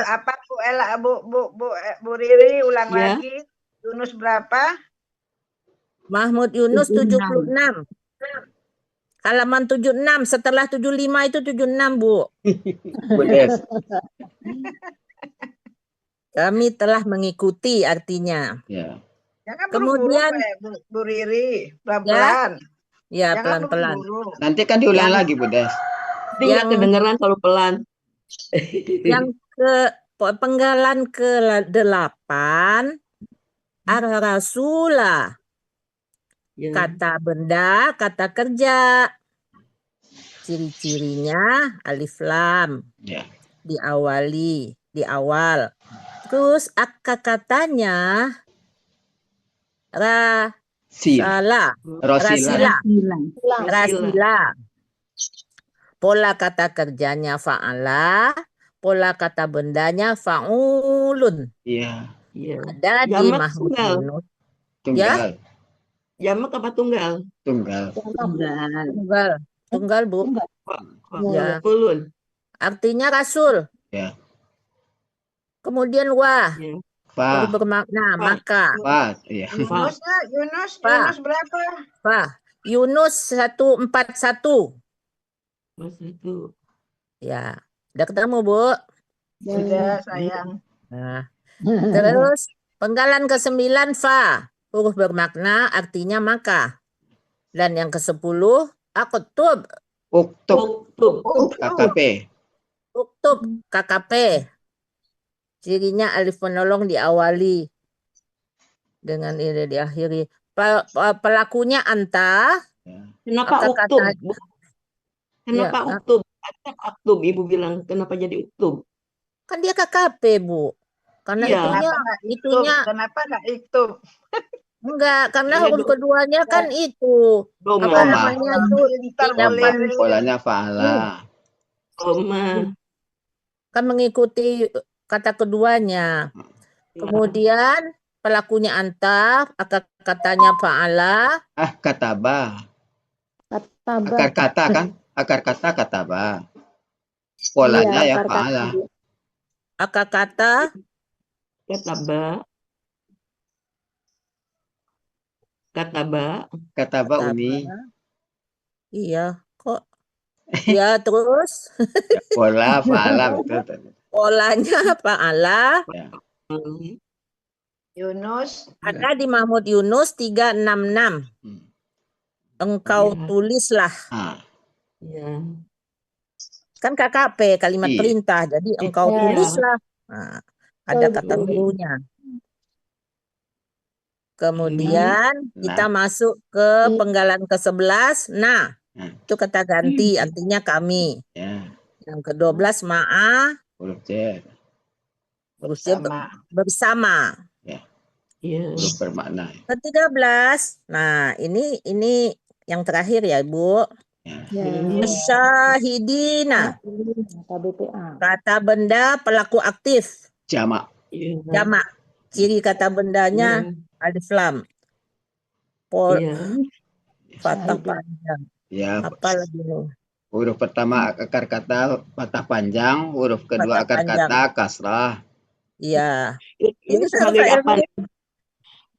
Apa Bu Ella, Bu Riri ulang lagi. Yunus berapa? Mahmud Yunus 76. Halaman 76, setelah 75 itu 76, Bu. Kami telah mengikuti artinya. Ya. Jangan Kemudian Bu Riri, pelan-pelan. Ya, pelan-pelan. Nanti kan diulang lagi, Bu Des. Yang kedengeran kalau pelan. Yang penggalan ke-8 ar-rasula. Kata benda, kata kerja. Ciri-cirinya alif lam. Diawali, di awal. Terus katanya rasila. Pola kata kerjanya fa'ala, pola kata bendanya fa'ulun. Iya. Ada di Mahmud Yunus. Tunggal. Jamak apa tunggal? Tunggal. Tunggal, Bu. Ya. Artinya rasul. Ya. Kemudian wah. Bermakna maka. Iya. Yunus berapa? Yunus 141. Ya. Udah ketemu, Bu? Sudah, sayang. Nah. Terus penggalan ke-9 fa. Huruf bermakna artinya maka. Dan yang ke-10 aktub. KKP. Uktub, KKP. Cirinya alif penolong diawali dengan ini diakhiri. Pelakunya anta. Kenapa uktub? Kenapa uktub? Aktub, Ibu bilang kenapa jadi uktub? Kan dia KKP, Bu. Karena itunya kenapa nggak iktub? Enggak, karena huruf keduanya kan itu. Apa namanya itu? Polanya fa'ala. Kan mengikuti kata keduanya. Kemudian pelakunya anta, katanya fa'ala. Kataba. Akar kata kan? Akar kata kataba. Polanya ya fa'ala. Akar kata Kataba Umi. Iya, kok. Ya, terus pola fa'ala betul. Polanya fa'ala. Yunus. Ada di Mahmud Yunus 366. Engkau tulislah. Kan KKP, kalimat perintah. Jadi engkau tulislah. Nah, ada kata gurunya. Kemudian kita masuk ke penggalan ke-11. Nah, itu kata ganti, artinya kami. Yang ke-12 ma'a. Huruf J. Bersama. Huruf bermakna. Ke-13. Nah, ini yang terakhir ya, Bu. Syahidina. Kata benda pelaku aktif. Jamak. Ciri kata bendanya alif lam. Fathah panjang. Apa lagi nih? Huruf pertama akar kata patah panjang, huruf kedua akar kata kasrah. Iya. Ini sebagai apa?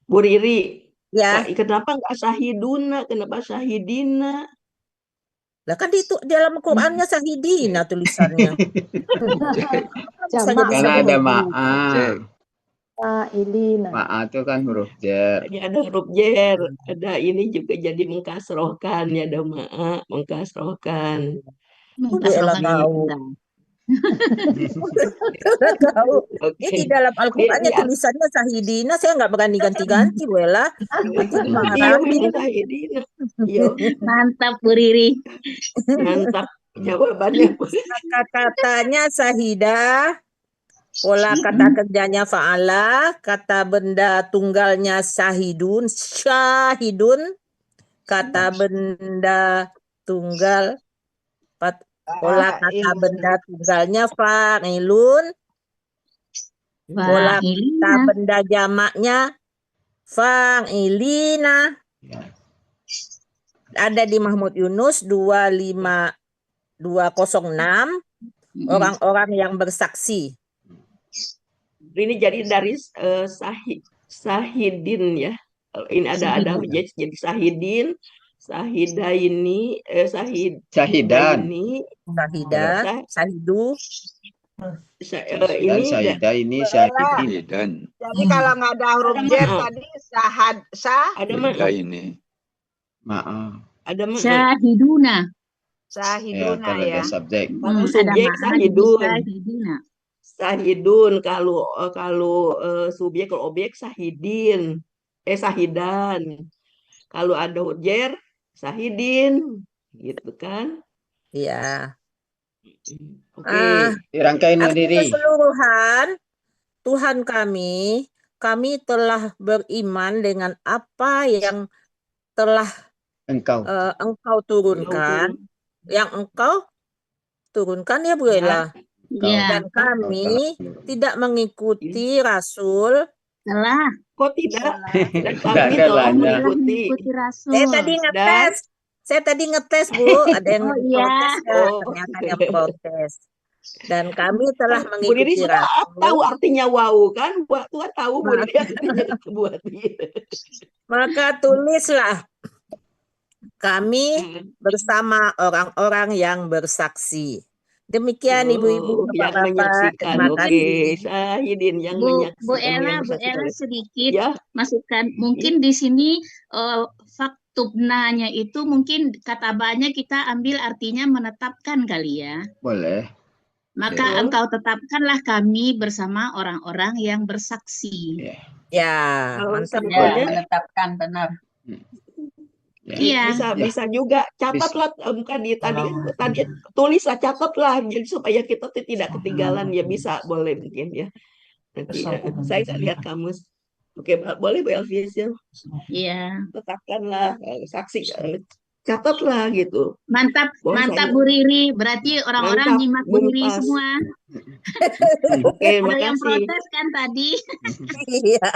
Bu Riri. Ya. Kenapa nggak sahiduna? Kenapa sahidina? Lah kan itu dalam Qur'annya sahidina tulisannya. Karena ada ma'a. Fa'ilina. Ma'a itu kan huruf jar. Ada huruf jar. Ada ini juga jadi mengkasrohkan. Ya ada ma'a, mengkasrohkan. Mengkasrohkan. Karena tahu. Ini di dalam Al-Qur'annya Dia tulisannya Sahidina, saya nggak berani ganti-ganti, Bu Ella. Nanti iya dimarahin. memang Sahidina. Iya, Mantap Bu Riri. mantap jawabannya. Kata-katanya Sahidah, pola kata kerjanya fa'ala, kata benda tunggalnya syahidun, kata benda tunggal, pola kata benda tunggalnya fa'ilun, pola kata Fa'ilina. benda jamaknya fa'ilina. Ada di Mahmud Yunus 25206, orang-orang yang bersaksi. Ini jadi dari sahidin ya. Ini ada jadi sahidin, sahidaini, Syahidan. Sahidu. Ini Syahidah ini syahidin. Syahidan. Jadi kalau nggak ada huruf jer tadi ada Beda ini. Maaf. ada Syahiduna. Sahiduna Kalau ya. ada subjek. Kalau Ada subjek makna jadi sahidun. Syahidina. Sahidun kalau subjek, kalau objek sahidin, sahidan. Kalau ada huruf sahidin, gitu kan? Ya. Oke. Dirangkain Arti Diri. keseluruhan, Tuhan kami telah beriman dengan apa yang telah Engkau. Engkau turunkan, yang Engkau turunkan ya Bu Ella. Ya. Dan kami tidak mengikuti Rasul. Salah. Kok tidak? Dan Tidak kami ada telah banyak. mengikuti Rasul. Saya tadi ngetes Bu, ada yang Oh, iya. protes kan? Ternyata yang protes. Dan kami telah Bu Riri mengikuti sudah Rasul. tahu artinya wow kan? Tuhan tahu Bu Riri artinya buat dia. Maka tulislah, kami bersama orang-orang yang bersaksi. Demikian ibu-ibu, yang bapak-bapak. menyaksikan. Terima Oke, kasih. Syahidin yang Bu menyaksikan. Ella sedikit Ya. masukkan. Mungkin di sini faktubnanya itu mungkin kata banyak kita ambil artinya menetapkan kali ya. Boleh. Maka engkau tetapkanlah kami bersama orang-orang yang bersaksi. Ya, mantap. Ya, menetapkan benar. Iya. Bisa juga catatlah tadi tulislah, catatlah jadi supaya kita tidak ketinggalan ya, bisa boleh mungkin ya. Nanti saya nggak lihat kamus. Oke, boleh Bu Elvis ya. Iya. Tetapkanlah saksi, catatlah gitu. Mantap Bu Riri. Berarti orang-orang nyimak Bu Riri semua. Oke, ada yang makasih. protes kan tadi. Iya.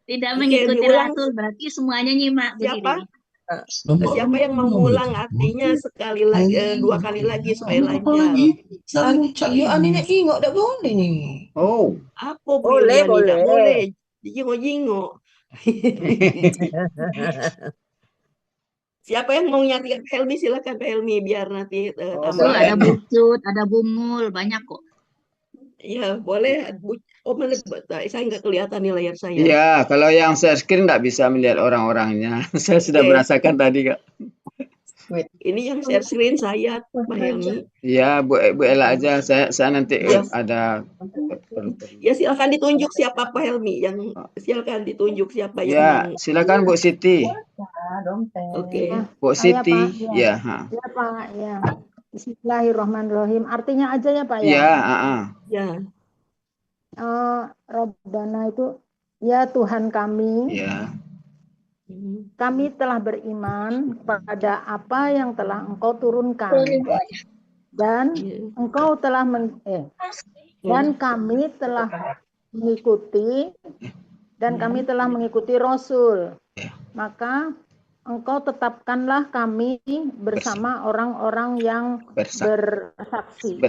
Tidak mengikuti Rasul, berarti semuanya nyimak Bu Riri. Siapa yang mau ngulang artinya sekali lagi, 2 kali lagi supaya lancar. Oh, Apa boleh. Boleh. Jingo-jingo. Siapa yang mau nyarikan Pak Helmi, silakan Pak Helmi biar nanti tambah. Ada Bucut, ada Bumul, banyak kok. Ya, boleh. Oh, mana? Saya nggak kelihatan di layar saya. iya. Kalau yang share screen nggak bisa melihat orang-orangnya. Saya sudah merasakan tadi, Kak. Ini yang share screen saya, Pak Helmi. Iya, Bu Ella aja. Saya nanti ada. Ya, silakan ditunjuk siapa Pak Helmi. Silakan ditunjuk siapa yang Ya, mau. silakan Bu Siti. Oke. Bu Siti. Ya, Pak. Ya. Bismillahirrahmanirrahim. Artinya aja ya Pak ya. Ya, Ya. Rabbana itu ya Tuhan kami. Ya. Kami telah beriman kepada apa yang telah Engkau turunkan. Dan Engkau telah dan kami telah mengikuti Rasul. Maka Engkau tetapkanlah kami bersama orang-orang yang bersaksi.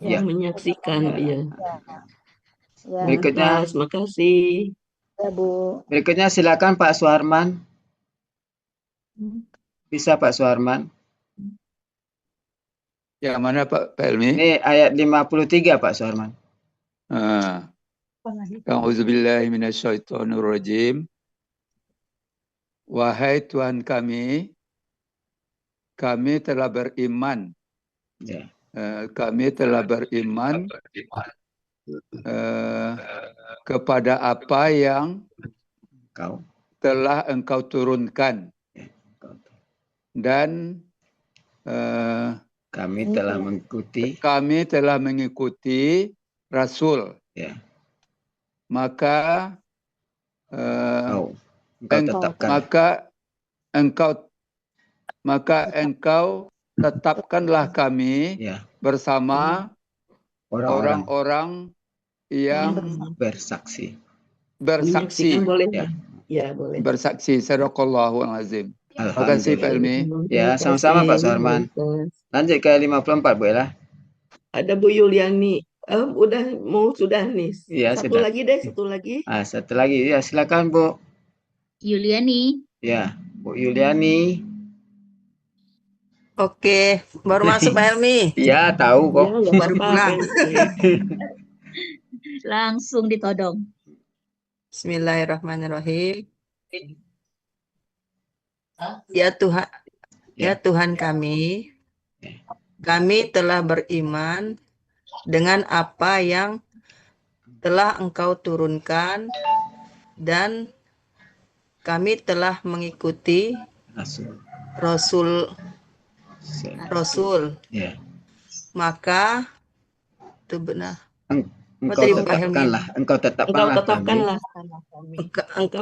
Yang menyaksikan, ya. Berikutnya, terima kasih. Ya, Bu. Berikutnya silakan Pak Suharman. Bisa Pak Suharman? Yang mana Pak Helmi? Ini ayat 53 Pak Suharman. A'udzubillahi minasyaitonirrajim. Wahai Tuhan kami telah beriman kami telah beriman kepada apa yang telah engkau turunkan, dan kami telah mengikuti Rasul. Maka engkau tetapkanlah kami bersama orang-orang yang bersaksi. Boleh. Ya, boleh. Bersaksi. Sadaqallahul azim. Terima kasih Pak Helmi. Ya, sama-sama Pak Suharman. Lanjut ke 54 Bu Ella. Ada Bu Yuliani. Sudah nih. Iya, satu sudah. lagi deh, satu lagi. Satu lagi. Ya, silakan Bu. Yuliani. Ya, Bu Yuliani. Oke, baru masuk Pak Helmi. Iya, tahu kok. Ya, Baru pulang. Langsung ditodong. Bismillahirrahmanirrahim. Ya Tuhan kami telah beriman dengan apa yang telah Engkau turunkan, dan kami telah mengikuti Rasul. Maka itu benar. Engkau tetapkanlah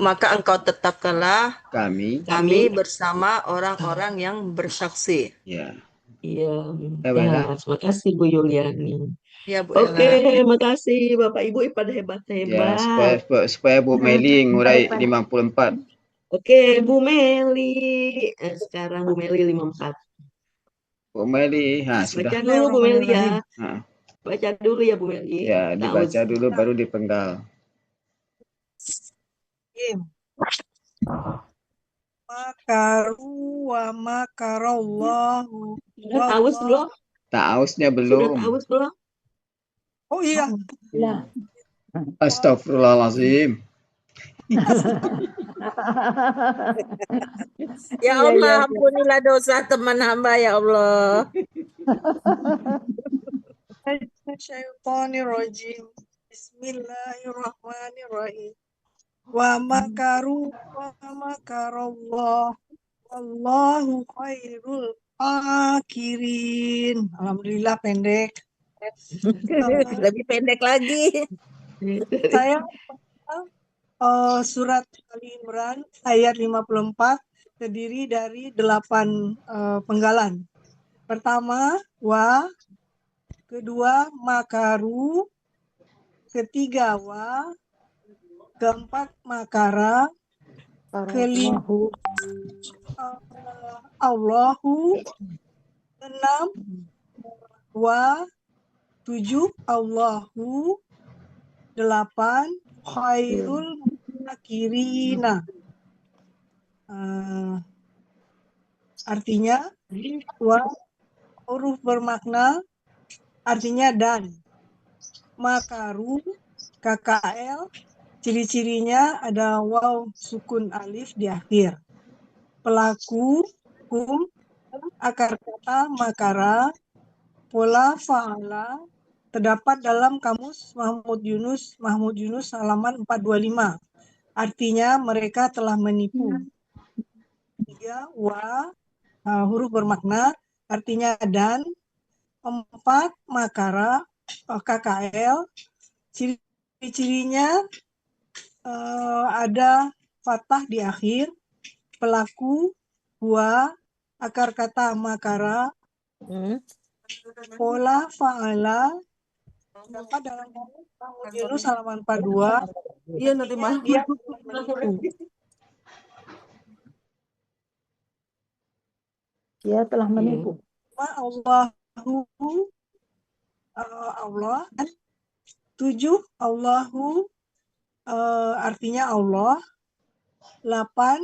Maka engkau tetapkanlah kami bersama orang-orang yang bersaksi. Iya. Terima kasih Bu Yuliani. Ya, Bu Oke, Ella. terima kasih Bapak Ibu pada hebat-hebat. Ya, supaya Bu Meli ngurai 54. Oke, Bu Meli. Sekarang Bu Meli 54. Bu Meli, sudah. Baca dulu Bu Meli ya. Baca dulu ya Bu Meli. Ya, dibaca dulu baru dipenggal. Makaru wa makarallahu. Taus belum? Tausnya Sudah belum. taus belum? Oh iya. Astagfirullahaladzim. Ya Allah, ampunilah dosa teman hamba ya Allah. Syaitonirrajim. Bismillahirrahmanirrahim. Wa makaru wa makarallah. Wallahu khairul akirin. Alhamdulillah pendek. Lebih pendek lagi. Saya surat Ali Imran ayat 54 terdiri dari 8 penggalan. Pertama, wa. Kedua, makaru. Ketiga, wa. Keempat, makara. Kelima, Allahu. 6, wa. 7, Allahu. 8, khairul makirina. Artinya, wa huruf bermakna artinya dan. Makaru, KKL, ciri-cirinya ada waw sukun alif di akhir. Pelaku, kum, akar kata makara, pola fa'ala, terdapat dalam kamus Mahmud Yunus halaman 425. Artinya mereka telah menipu. 3, wa, huruf bermakna artinya dan. 4, makara, KKL, ciri-cirinya ada fathah di akhir, pelaku, wa, akar kata makara, pola fa'ala, dapat dalam kamus Mahmud Yunus halaman 42. Iya, nanti malam. Dia telah menipu. Allah. 7, Allahu, artinya Allah. 8,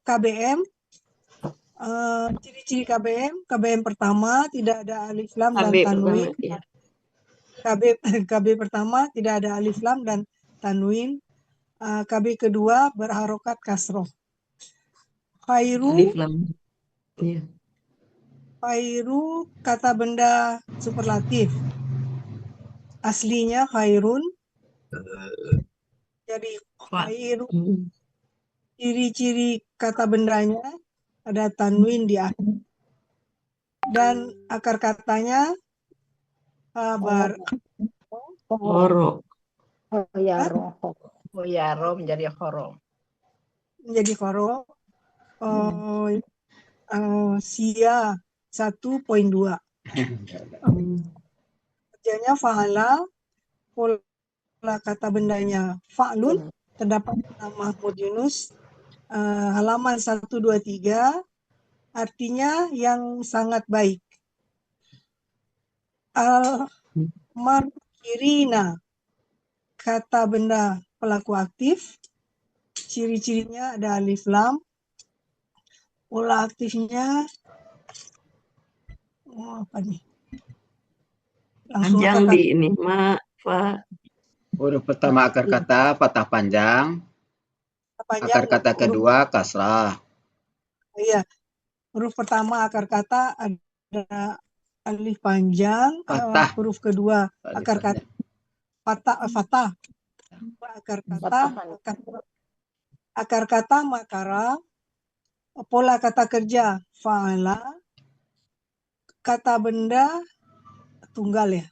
KBM. Ciri-ciri KBM pertama tidak ada alif lam dan tanwin. KB pertama tidak ada alif lam dan tanwin. KB kedua berharokat kasroh. Khairu. Alif lam. Iya. Khairu kata benda superlatif. Aslinya khairun. Jadi khairu. Ciri-ciri kata bendanya ada tanwin di akhir. Dan akar katanya kabar. Horo. Oh ya roh. Oh ya roh menjadi horo. Menjadi khoro. Sia 1.2. Kerjanya fa'ala, pola kata bendanya fa'lun, terdapat dalam Mahmud Yunus halaman 123, artinya yang sangat baik. Al-markirina, kata benda pelaku aktif, ciri-cirinya ada alif lam, pola aktifnya apa nih? Langsung Panjang akar di ini, ma, fa. Huruf pertama akar kata fathah panjang. Akar kata kedua kasrah. Iya, huruf pertama akar kata ada alif panjang, huruf kedua akar kata fatah. Akar kata makara, pola kata kerja fa'ala, kata benda tunggal ya.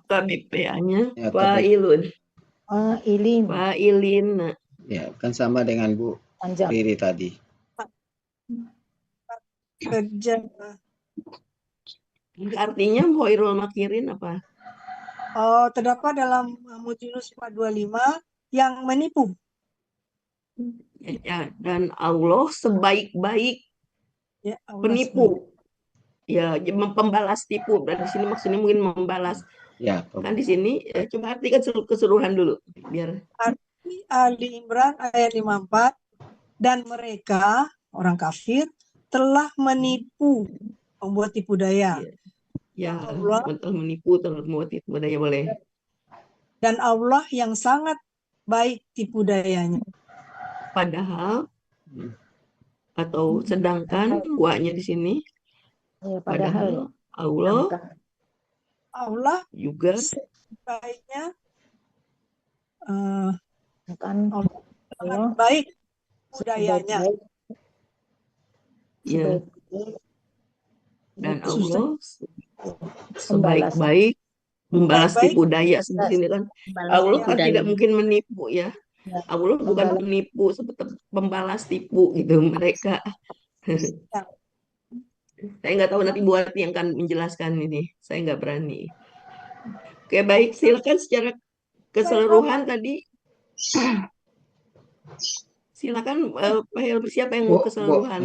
Tapi PA-nya fa'ilun. Fa'ilin. Fa'ilin. Ya, kan sama dengan Bu Riri tadi. Kerja. Artinya khairul makirin apa? Terdapat dalam Mahmud Yunus 425 yang menipu. Ya, dan Allah sebaik-baik Ya, Allah penipu. Ya, pembalas tipu. Dan di sini maksudnya mungkin membalas. Ya, kan di sini coba artikan keseluruhan dulu biar. Arti Ali Imran ayat 54, dan mereka orang kafir telah menipu, membuat tipu daya. Ya, Allah menipu, telah membuat tipu daya boleh. Dan Allah yang sangat baik tipu dayanya. Padahal atau sedangkan wa-nya di sini. Ya, padahal Allah juga baiknya Allah baik budayanya. Ya. Dan Allah sebaik-baik membalas tipu daya seperti ini kan. Allah kan tidak mungkin menipu ya. Allah bukan penipu, seperti pembalas tipu gitu mereka. Saya nggak tahu, nanti buat yang akan menjelaskan ini. Saya nggak berani. Oke, baik. Silakan secara keseluruhan tadi. Silakan Pak Helmi, siapa yang mau keseluruhan?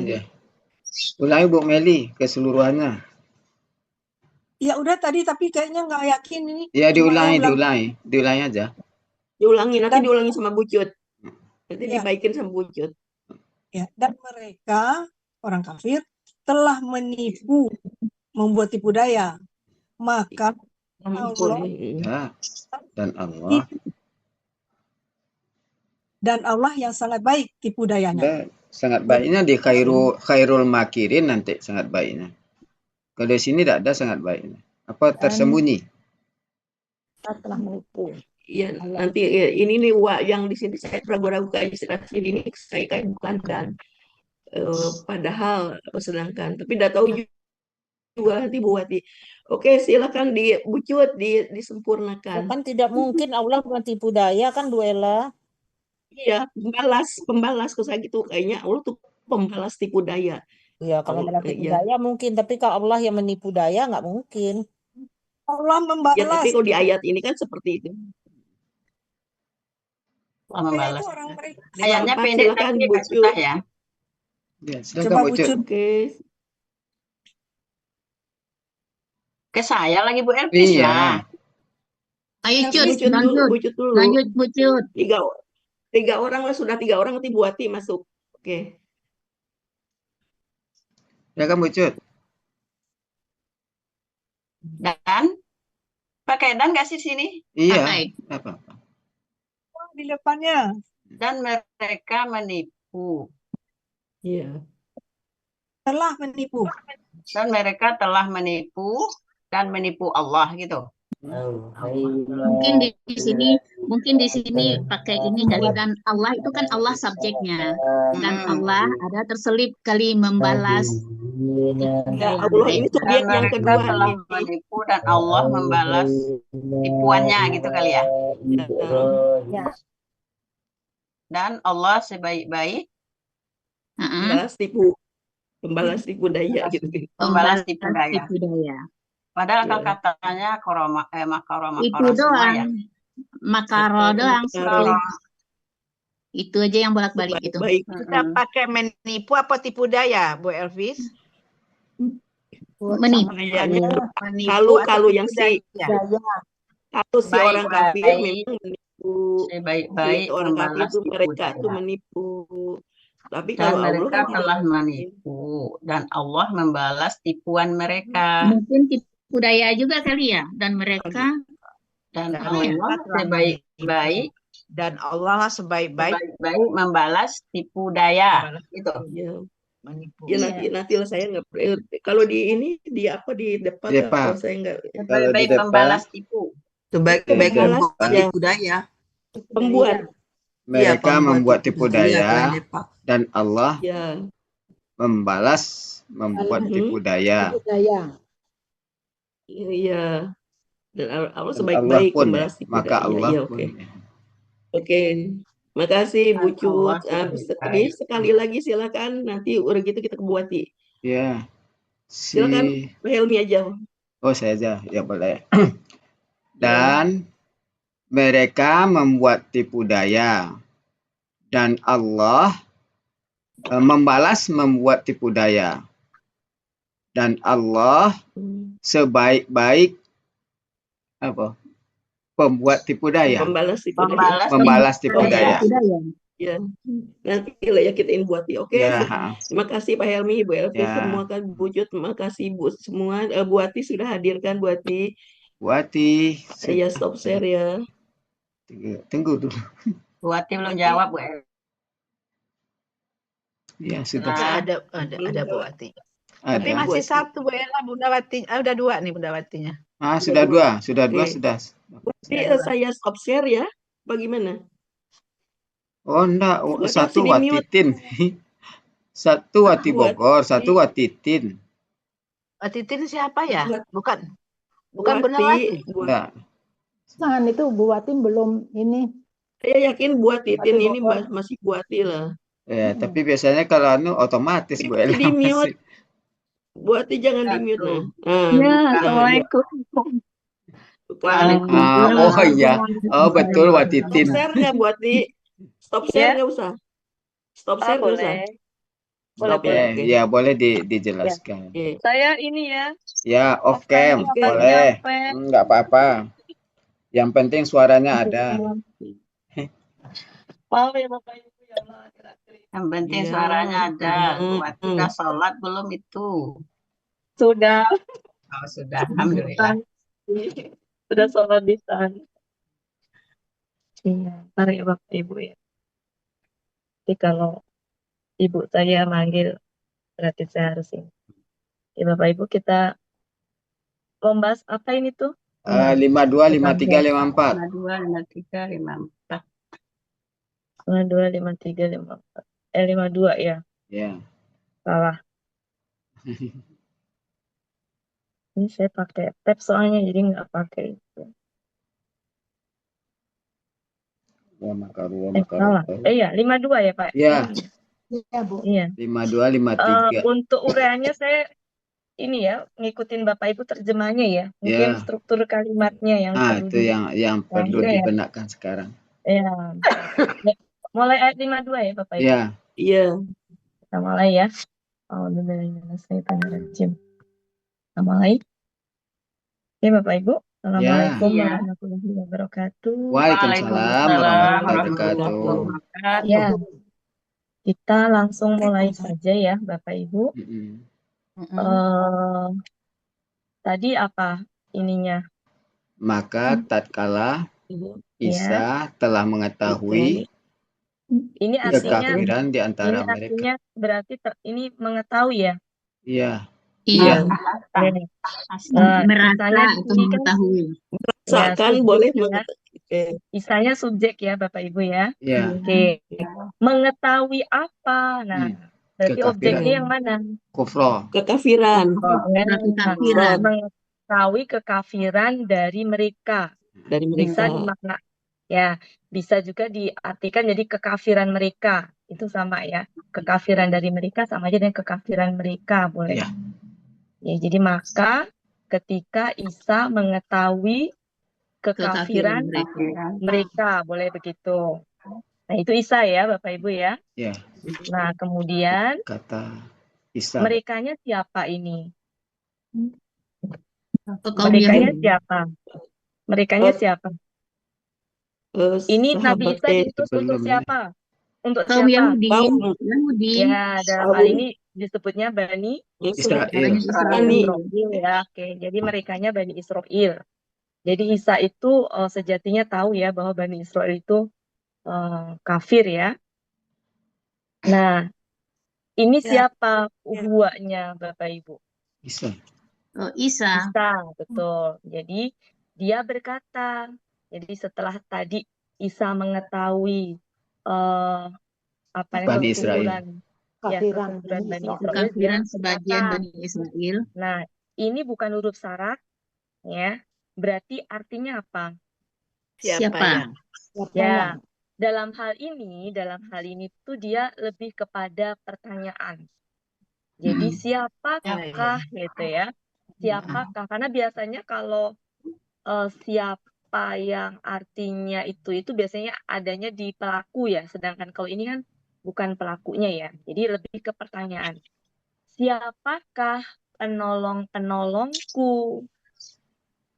Ulangi Bu Meli keseluruhannya. Ya udah tadi, tapi kayaknya nggak yakin ini. Ya diulangi aja. Diulangi, nanti diulangi sama Bu Cut. Nanti dibaikin sama Bu Cut. Ya, dan mereka orang kafir telah menipu, membuat tipu daya. Maka Allah dan Allah yang sangat baik tipu dayanya. Sangat baiknya di khairul makirin nanti sangat baiknya. Kalau di sini tidak ada sangat baiknya. Apa tersembunyi? Telah menipu. Iya, nanti ini nih yang di sini saya ragu-ragu kayak istilah ini saya kayak bukan dan padahal sedangkan, tapi tidak tahu juga nanti Bu Wati. Oke, silakan Bu Cut disempurnakan. Kan tidak mungkin Allah menipu daya kan Bu Ella. Iya, pembalas kok saya gitu kayaknya Allah tuh pembalas tipu daya. Iya, kalau tipu daya mungkin, tapi kalau Allah yang menipu daya nggak mungkin. Allah membalas. Ya, tapi kalau di ayat ini kan seperti itu. Membalas. Ayatnya pendek tapi agak susah ya. Ya, silakan Bu Cut. Ke saya lagi Bu Elvis lah. Ayo Cut, lanjut Bu Cut. Tiga orang lah, sudah 3 orang, nanti Bu Wati masuk. Oke. Ya kan Bu Cut. Dan pakai dan nggak sih sini? Iya. Apa? Di depannya. Dan mereka menipu. Iya. telah menipu. Dan mereka telah menipu dan menipu Allah gitu. Mungkin di sini pakai ini kali, dan Allah itu kan Allah subjeknya, dan Allah ada terselip kali membalas Ya, Allah ini mereka. subjek yang Mereka kedua telah nih. menipu dan Allah membalas tipuannya gitu kali ya. Ya. Dan Allah sebaik-baik Pembalas tipu daya gitu. membalas tipu daya. Tipu daya. Padahal kan katanya makaro Itu semua ya. doang, makaro doang. Makaro. Itu aja yang bolak-balik itu. Baik. Kita pakai menipu apa tipu daya, Bu Elvis? Menipu. Kalau yang si orang kafir Sebaik-baik. memang menipu. Sebaik-baik Si orang kafir membalas itu tipu mereka daya. itu menipu. Tapi Dan kalau mereka Allah telah menipu dan Allah membalas tipuan mereka. Mungkin tipu daya juga kali ya, dan mereka Dan Allah sebaik-baik Dan Allah sebaik-baik membalas tipu daya. Gitu. menipu. ya nantilah saya nggak kalau di ini di apa di depan kalau saya nggak Sebaik-baik membalas tipu. Sebaik-baik Membalas, membuat ya. tipu daya. Pembuat. Mereka membuat tipu daya dan Allah Ya. membuat tipu daya. Iya. Dan Allah Dan Allah sebaik-baik pun membalas tipu maka daya. Allah Ya, pun. Oke. Makasih Bu Dan Cut. Allah Tadi sekali lagi silakan, nanti udah gitu kita ke Bu Wati. Ya. Silakan Pak Helmi aja. Oh, saya aja. Ya boleh. Dan mereka membuat tipu daya dan Allah membuat tipu daya. Dan Allah sebaik-baik pembuat tipu daya. Membalas tipu daya. Membalas tipu daya. Ya. Nanti lah ya kita Wati. Oke. Ya. Terima kasih Pak Helmi, Bu Elvi, Ya. semua kan Bu Cut. Terima kasih Bu semua. Bu Wati sudah hadirkan Bu Wati. Wati. Saya stop share ya. Tunggu dulu. Bu Wati belum jawab, Bu. Ya, sudah. Ada Bu Wati. Ada. Tapi masih satu Bu Ella, Bunda Wati. Udah dua nih Bunda Watinya. Sudah dua. Sudah. Saya stop share ya. Bagaimana? Oh, enggak. Satu Wati Tin. Satu Wati Bogor, satu Wati Tin. Wati Tin siapa ya? Bukan Bunda Wati. Enggak. Jangan itu Bu Wati belum ini. Saya yakin Bu Wati Tin ini masih Bu Wati lah. Ya, tapi biasanya kalau otomatis Bu Ella. Di mute. Bu Wati jangan di mute nah. Ya, Assalamualaikum. Oh iya. Oh betul Wati Stop Tin. share nggak Bu Wati? Stop share nggak usah. Stop share nggak usah. Stop ya. Ya boleh dijelaskan. Saya ini ya. Ya off cam boleh. Nggak apa-apa. Yang penting suaranya ada. Maaf ya Bapak Ibu ya Allah. Yang penting suaranya ada. Bu Wati udah sholat belum itu? Sudah. Oh, sudah. Alhamdulillah. Sudah sholat di sana. Iya, tarik ya Bapak Ibu ya. Jadi kalau Ibu saya manggil, berarti saya harus ini. Ya Bapak Ibu, kita membahas apa ini tuh? 52, 53, 54. 52, 53, 54. 52, 53, 54. 52 ya. Ya. Salah. Ini saya pakai tab soalnya, jadi nggak pakai itu. Salah. Iya, 52 ya Pak? Iya. Iya Bu. Iya. 52, 53. Untuk uraiannya saya ini ya, ngikutin Bapak Ibu terjemahnya ya. Mungkin struktur kalimatnya yang perlu itu yang perlu dibenarkan sekarang. Ya. Mulai ayat 52 ya Bapak Ibu? Iya. Iya. Kita mulai ya. Kita mulai. Oke Bapak Ibu. Assalamualaikum warahmatullahi wabarakatuh. Waalaikumsalam warahmatullahi wabarakatuh. Ya. Kita langsung mulai saja ya Bapak Ibu. Tadi apa ininya? Maka tatkala Isa telah mengetahui ini artinya kekafiran di antara mereka. Artinya berarti ini mengetahui ya. Iya. Iya. Merasa Merasa di atau sini kan mengetahui. ya Merasakan subjek boleh ya. Isanya subjek ya Bapak Ibu ya. Iya. Oke. Mengetahui apa? Nah, berarti Kekafiran. objeknya yang mana? Kufro. Kekafiran. Kekafiran. Mengetahui kekafiran dari mereka. Dari Bisa mereka. dimakna ya, bisa juga diartikan jadi kekafiran mereka. Itu sama ya. Kekafiran dari mereka sama aja dengan kekafiran mereka, boleh. Iya. Ya, jadi maka ketika Isa mengetahui kekafiran mereka, boleh begitu. Nah, itu Isa ya, Bapak Ibu ya. Iya. Nah, kemudian Kata Isa. merekanya siapa ini? Kaum Merekanya Yahudi. siapa? Merekanya siapa? Ini Nabi Isa diutus untuk siapa? Untuk Kaum siapa? Yahudi. Ya, dalam hal ini disebutnya Bani Israel. Israel ya. Oke, jadi merekanya Bani Israel. Jadi Isa itu sejatinya tahu ya bahwa Bani Israel itu kafir ya. Nah, ini siapa ubuaknya Bapak Ibu? Isa. Oh, Isa. Isa, betul. Jadi dia berkata, jadi setelah tadi Isa mengetahui apa yang Bani Israel. kekufuran Bani Israel, Kekafiran dia sebagian berkata, Bani Israel. nah, ini bukan huruf syarat, ya. Berarti artinya apa? Siapa? Ya, dalam hal ini tuh dia lebih kepada pertanyaan. Jadi siapakah gitu ya? Siapakah? Karena biasanya kalau siapa yang artinya itu biasanya adanya di pelaku ya. Sedangkan kalau ini kan bukan pelakunya ya. Jadi lebih ke pertanyaan. Siapakah penolong-penolongku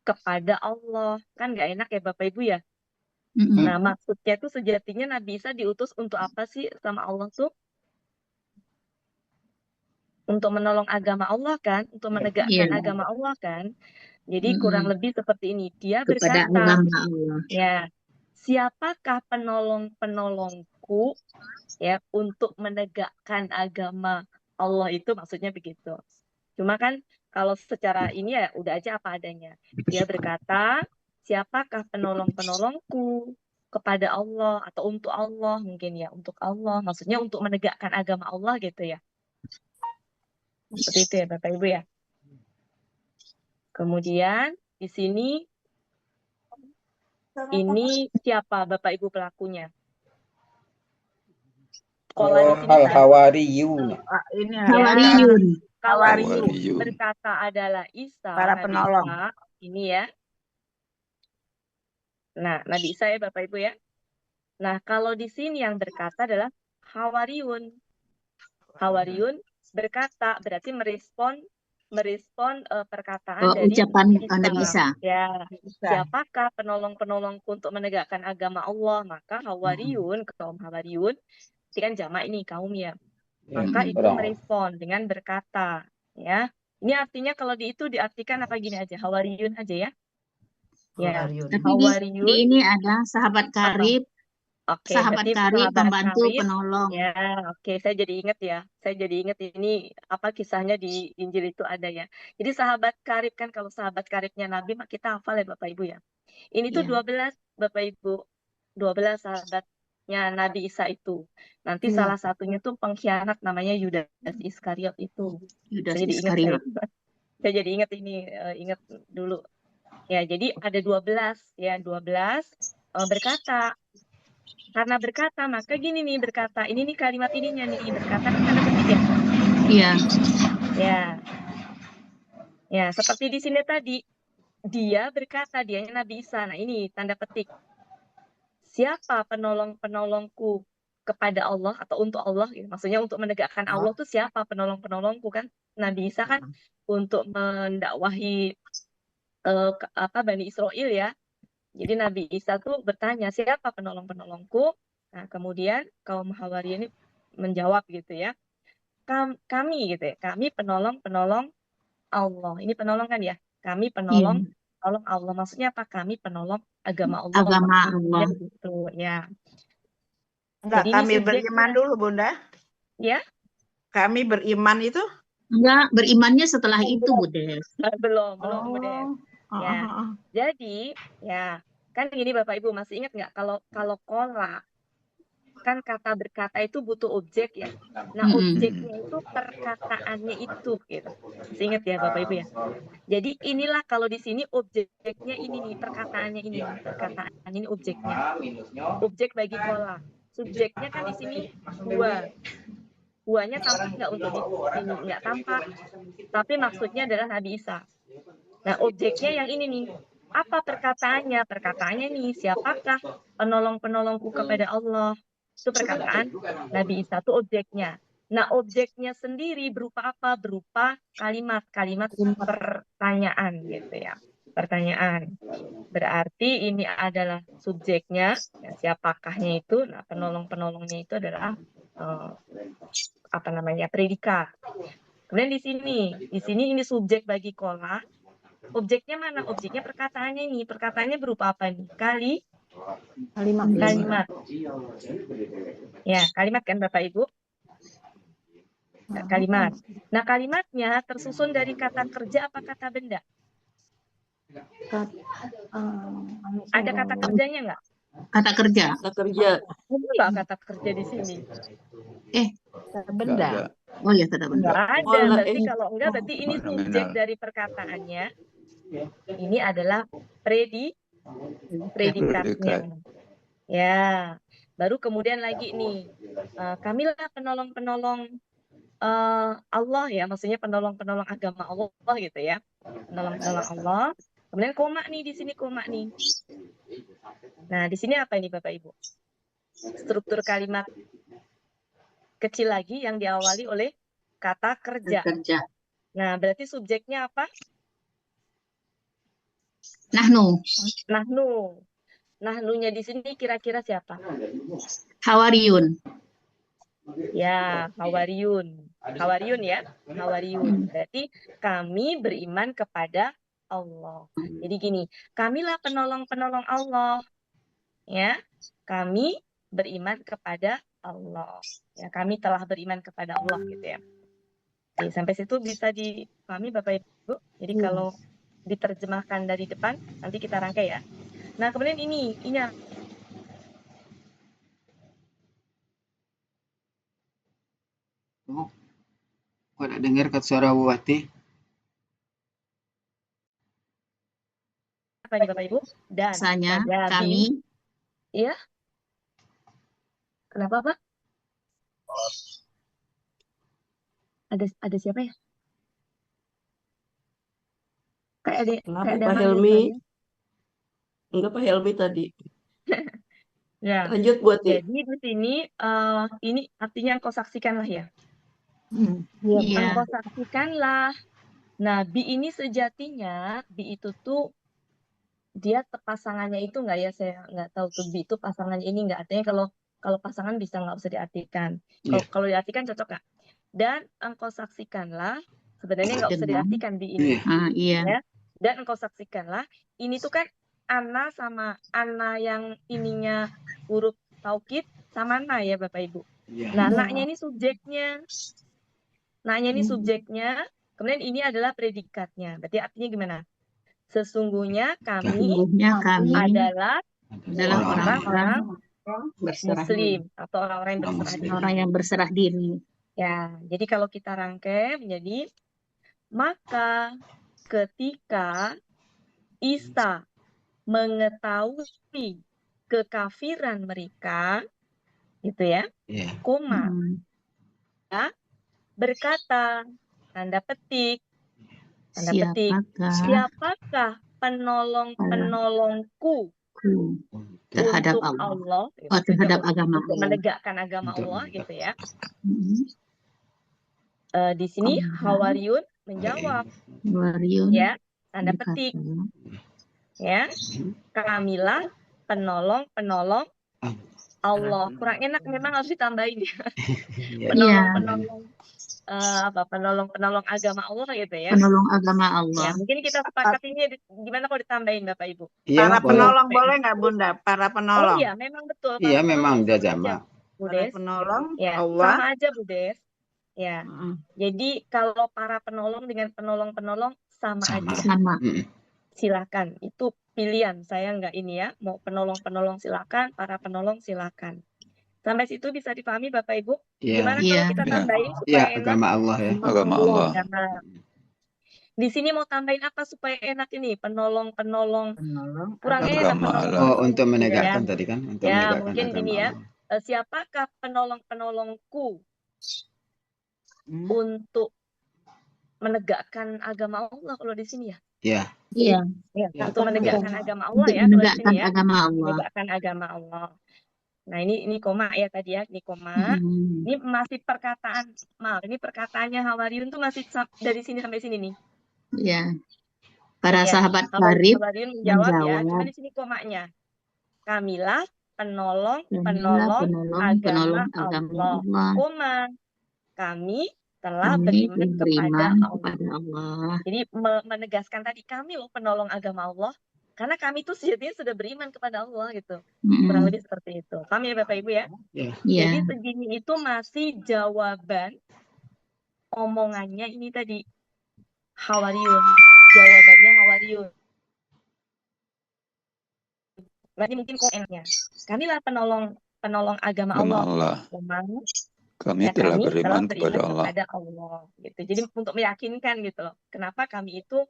kepada Allah? Kan nggak enak ya Bapak Ibu ya. Nah, maksudnya tuh sejatinya Nabi Isa diutus untuk apa sih sama Allah tuh? Untuk menolong agama Allah kan, untuk menegakkan agama Allah kan. Jadi kurang lebih seperti ini. Dia Kepada berkata, agama Allah. ya, siapakah penolong-penolongku ya untuk menegakkan agama Allah itu maksudnya begitu. Cuma kan kalau secara ini ya udah aja apa adanya. Dia berkata, siapakah penolong-penolongku kepada Allah atau untuk Allah mungkin ya, untuk Allah. Maksudnya untuk menegakkan agama Allah gitu ya. Seperti itu ya Bapak Ibu ya. Kemudian di sini ini siapa Bapak Ibu pelakunya? Sekolah di sini Al-Hawariyun. Hawariyun berkata adalah Isa, Para Nabi penolong. Isa, ini ya. Nah, Nabi Isa ya Bapak Ibu ya. Nah, kalau di sini yang berkata adalah Hawariyun. Hawariyun berkata berarti merespon perkataan dari Ucapan Isa. Nabi Isa. Ya, siapakah penolong-penolongku untuk menegakkan agama Allah? Maka Hawariyun, kaum Hawariyun, ini kan jamak ini kaum ya. Maka itu merespon dengan berkata, ya. Ini artinya kalau di itu diartikan apa gini aja, Hawariyun aja ya. Ya, Tapi di ini ada sahabat karib. Oke, Sahabat berarti karib, sahabat pembantu, karib. penolong. Ya, oke, saya jadi ingat ya. Saya jadi ingat ini apa kisahnya di Injil itu ada ya. Jadi sahabat karib kan kalau sahabat karibnya Nabi mah kita hafal ya Bapak Ibu ya. Ini tuh 12 Bapak Ibu. 12 sahabatnya Nabi Isa itu. Nanti salah satunya tuh pengkhianat namanya Yudas Iskariot itu. Yudas Saya jadi ingat Iskariot. saya jadi ingat ini ingat dulu. Ya, jadi ada 12 ya, 12 berkata. Karena berkata, maka gini nih berkata. Ini nih kalimat ininya nih berkata kan tanda petik ya. Iya. Ya. Ya, seperti di sini tadi dia berkata, dianya Nabi Isa. Nah, ini tanda petik. Siapa penolong-penolongku kepada Allah atau untuk Allah? Gitu. Maksudnya untuk menegakkan Allah tuh siapa penolong-penolongku kan? Nabi Isa kan untuk mendakwahi Bani Israel ya. Jadi Nabi Isa tuh bertanya, siapa penolong-penolongku? Nah, kemudian kaum Hawari ini menjawab gitu ya. Kami gitu ya. Kami penolong-penolong Allah. Ini penolong kan ya? Kami penolong Allah. Maksudnya apa? Kami penolong agama Allah. Agama Allah. Gitu ya. Enggak, Jadi kami ini beriman dulu, Bunda. Ya? Kami beriman itu? Enggak, berimannya setelah itu, Bu Des. Belum, Bu Des. Ya. Oh. Jadi, ya, kan gini Bapak Ibu, masih ingat nggak kalau kola kan kata berkata itu butuh objek ya. Nah, objeknya itu perkataannya itu gitu. Masih ingat ya Bapak Ibu ya. Jadi inilah kalau di sini objeknya ini nih, perkataannya ini nih, perkataan ini objeknya. Objek bagi kola. Subjeknya kan di sini huwa. Huwanya tampak nggak untuk di sini? Nggak tampak. Tapi maksudnya adalah Nabi Isa. Nah, objeknya yang ini nih. Apa perkataannya? Perkataannya nih, siapakah penolong-penolongku kepada Allah? Itu perkataan Nabi Isa, itu objeknya. Nah, objeknya sendiri berupa apa? Berupa kalimat-kalimat pertanyaan gitu ya. Pertanyaan. Berarti ini adalah subjeknya, ya, siapakahnya itu. Nah, penolong-penolongnya itu adalah apa namanya? Predikat. Kemudian di sini ini subjek bagi kola. Objeknya mana? Objeknya perkataannya ini. Perkataannya berupa apa nih? Kalimat. Ya, kalimat kan Bapak Ibu? Kalimat. Nah, kalimatnya tersusun dari kata kerja apa kata benda? Ada kata kerjanya nggak? Kata kerja. Kata kerja. Enggak kata kerja di sini. Kata benda. Oh ya, kata benda. Enggak ada. Berarti kalau enggak, berarti ini subjek dari perkataannya. Ini adalah predikatnya. Ya, baru kemudian lagi nih, kamilah penolong-penolong Allah ya, maksudnya penolong-penolong agama Allah gitu ya, penolong-penolong Allah. Kemudian koma nih di sini koma nih. Nah di sini apa ini Bapak Ibu? Struktur kalimat kecil lagi yang diawali oleh kata kerja. Nah berarti subjeknya apa? Nahnu. Nahnunya di sini kira-kira siapa? Hawariyun. Ya, Hawariyun ya. Hawariyun. Berarti kami beriman kepada Allah. Jadi gini, kamilah penolong-penolong Allah. Ya, kami beriman kepada Allah. Ya, kami telah beriman kepada Allah gitu ya. Oke, sampai situ bisa dipahami Bapak Ibu. Jadi kalau diterjemahkan dari depan, nanti kita rangkai ya. Nah, kemudian ini Kok ada dengar kata suara Wati? Apa nih Bapak Ibu? Dan Misalnya kami. Iya. Kenapa Pak? Ada siapa ya? Kayak ada Pak Helmi. Enggak, Pak Helmi tadi. Ya. Lanjut buat Jadi di sini ini artinya engkau saksikanlah ya. Iya. Engkau saksikanlah. Nah, bi ini sejatinya bi itu tuh dia pasangannya itu enggak ya, saya nggak tahu tuh bi itu pasangannya ini enggak, artinya kalau pasangan bisa nggak usah diartikan. Kalau diartikan cocok nggak? Dan engkau saksikanlah, sebenarnya nggak usah diartikan bi ini. Iya. Ya. Dan engkau saksikanlah, ini tuh kan ana sama ana yang ininya huruf taukid sama na ya Bapak Ibu. Nah, naknya ini subjeknya. Naknya ini subjeknya, kemudian ini adalah predikatnya. Berarti artinya gimana? Sesungguhnya kami adalah orang-orang Muslim atau orang-orang yang berserah diri. Ya, jadi kalau kita rangkai menjadi maka ketika Isa mengetahui kekafiran mereka, gitu ya, koma, ya, berkata, tanda petik, siapakah penolong-penolongku terhadap untuk Allah, terhadap agama untuk menegakkan agama Allah, gitu ya. Di sini Hawariyun menjawab, ya, tanda petik, ya, kamilah penolong-penolong Allah. Kurang enak memang harus ditambahin ya. Penolong-penolong penolong-penolong agama Allah gitu ya. Penolong agama Allah. Ya, mungkin kita sepakat ini gimana kalau ditambahin Bapak Ibu? Para penolong boleh nggak Bunda? Para penolong. Oh iya, memang betul. Iya, memang dia jamak. Bu Des. Para penolong ya, Allah. sama aja Bu Des. Ya. Jadi kalau para penolong dengan penolong-penolong sama aja. Sama. Silakan, itu pilihan. Saya nggak ini ya, mau penolong-penolong silakan, para penolong silakan. Sampai situ bisa dipahami Bapak Ibu? Gimana kalau kita tambahin supaya enak? Agama Allah ya. Agama Allah. Agama. Di sini mau tambahin apa supaya enak ini? Penolong-penolong. Kurang enak Agama Allah. Oh, penolong-penolong. untuk menegakkan Ya. tadi kan, untuk Ya, menegakkan mungkin agama gini ya. Allah. Siapakah penolong-penolongku untuk menegakkan agama Allah kalau di sini ya? Ya. Iya. Ya, Ya. untuk menegakkan agama Allah Untuk ya kalau di menegakkan sini ya. agama Allah. Menegakkan agama Allah. Nah, ini koma ya tadi ya, ini koma. Ini masih perkataan, maaf, ini perkataannya Hawariyun tuh masih dari sini sampai sini nih. Iya. Para Ya, sahabat karib Hawariyun menjawab ya, cuma menjawab, di sini komanya. Kamilah penolong penolong agama agama Allah. Allah. Koma. Kami telah Kami beriman kepada beriman Allah. kepada Allah. Jadi menegaskan tadi kami loh penolong agama Allah. Karena kami itu sejatinya sudah beriman kepada Allah gitu. Kurang lebih seperti itu. Paham ya Bapak Ibu ya? Ya. Jadi segini itu masih jawaban omongannya ini tadi. Hawariyun. Jawabannya Hawariyun. Berarti mungkin komennya. Kamilah penolong agama Allah. Kami Ya, telah kami beriman kepada Allah. kepada Allah gitu. Jadi untuk meyakinkan gitu loh. Kenapa kami itu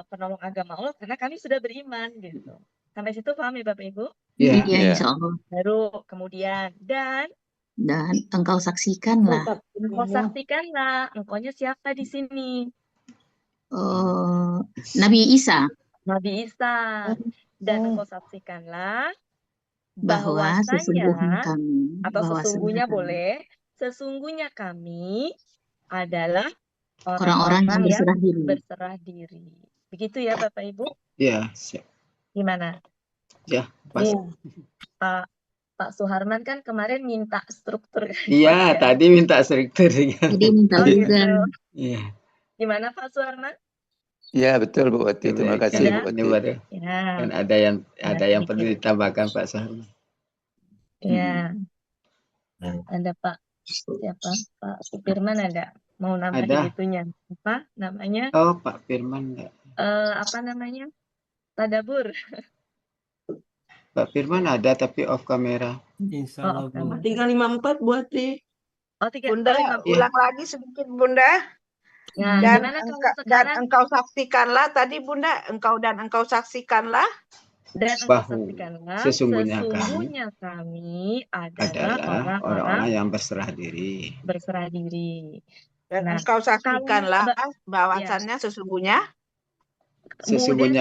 penolong agama Allah? Karena kami sudah beriman gitu. Sampai situ paham ya Bapak Ibu? Iya, insya Allah. Baru kemudian dan engkau saksikanlah. Engkau saksikanlah. Engkaunya siapa di sini? Nabi Isa. Nabi Isa. Dan engkau saksikanlah Bahwa sesungguhnya kami, atau sesungguhnya boleh, sesungguhnya kami adalah orang-orang yang berserah diri. Begitu ya Bapak Ibu? Ya, siap. Gimana? Ya, pas. Pak Suharman kan kemarin minta struktur. Iya, tadi minta struktur. Jadi minta juga. Iya. Gimana Pak Suharman? Ya, betul Bu Wati. Terima kasih Bu Wati. Ya. Dan ada yang perlu ditambahkan Pak Suharman. Ya. Ada Pak siapa? Pak Firman ada mau nambahin itunya. Apa namanya? Oh, Pak Firman enggak. Apa namanya? Tadabur. Pak Firman ada tapi off kamera. Insya Allah, 354 Bu Wati. Oh, Bunda, ulang lagi sedikit Bunda. Nah, dan engkau saksikanlah tadi Bunda, engkau saksikanlah. Dan engkau saksikanlah sesungguhnya kami adalah orang-orang yang berserah diri. Dan engkau saksikanlah bahwasannya sesungguhnya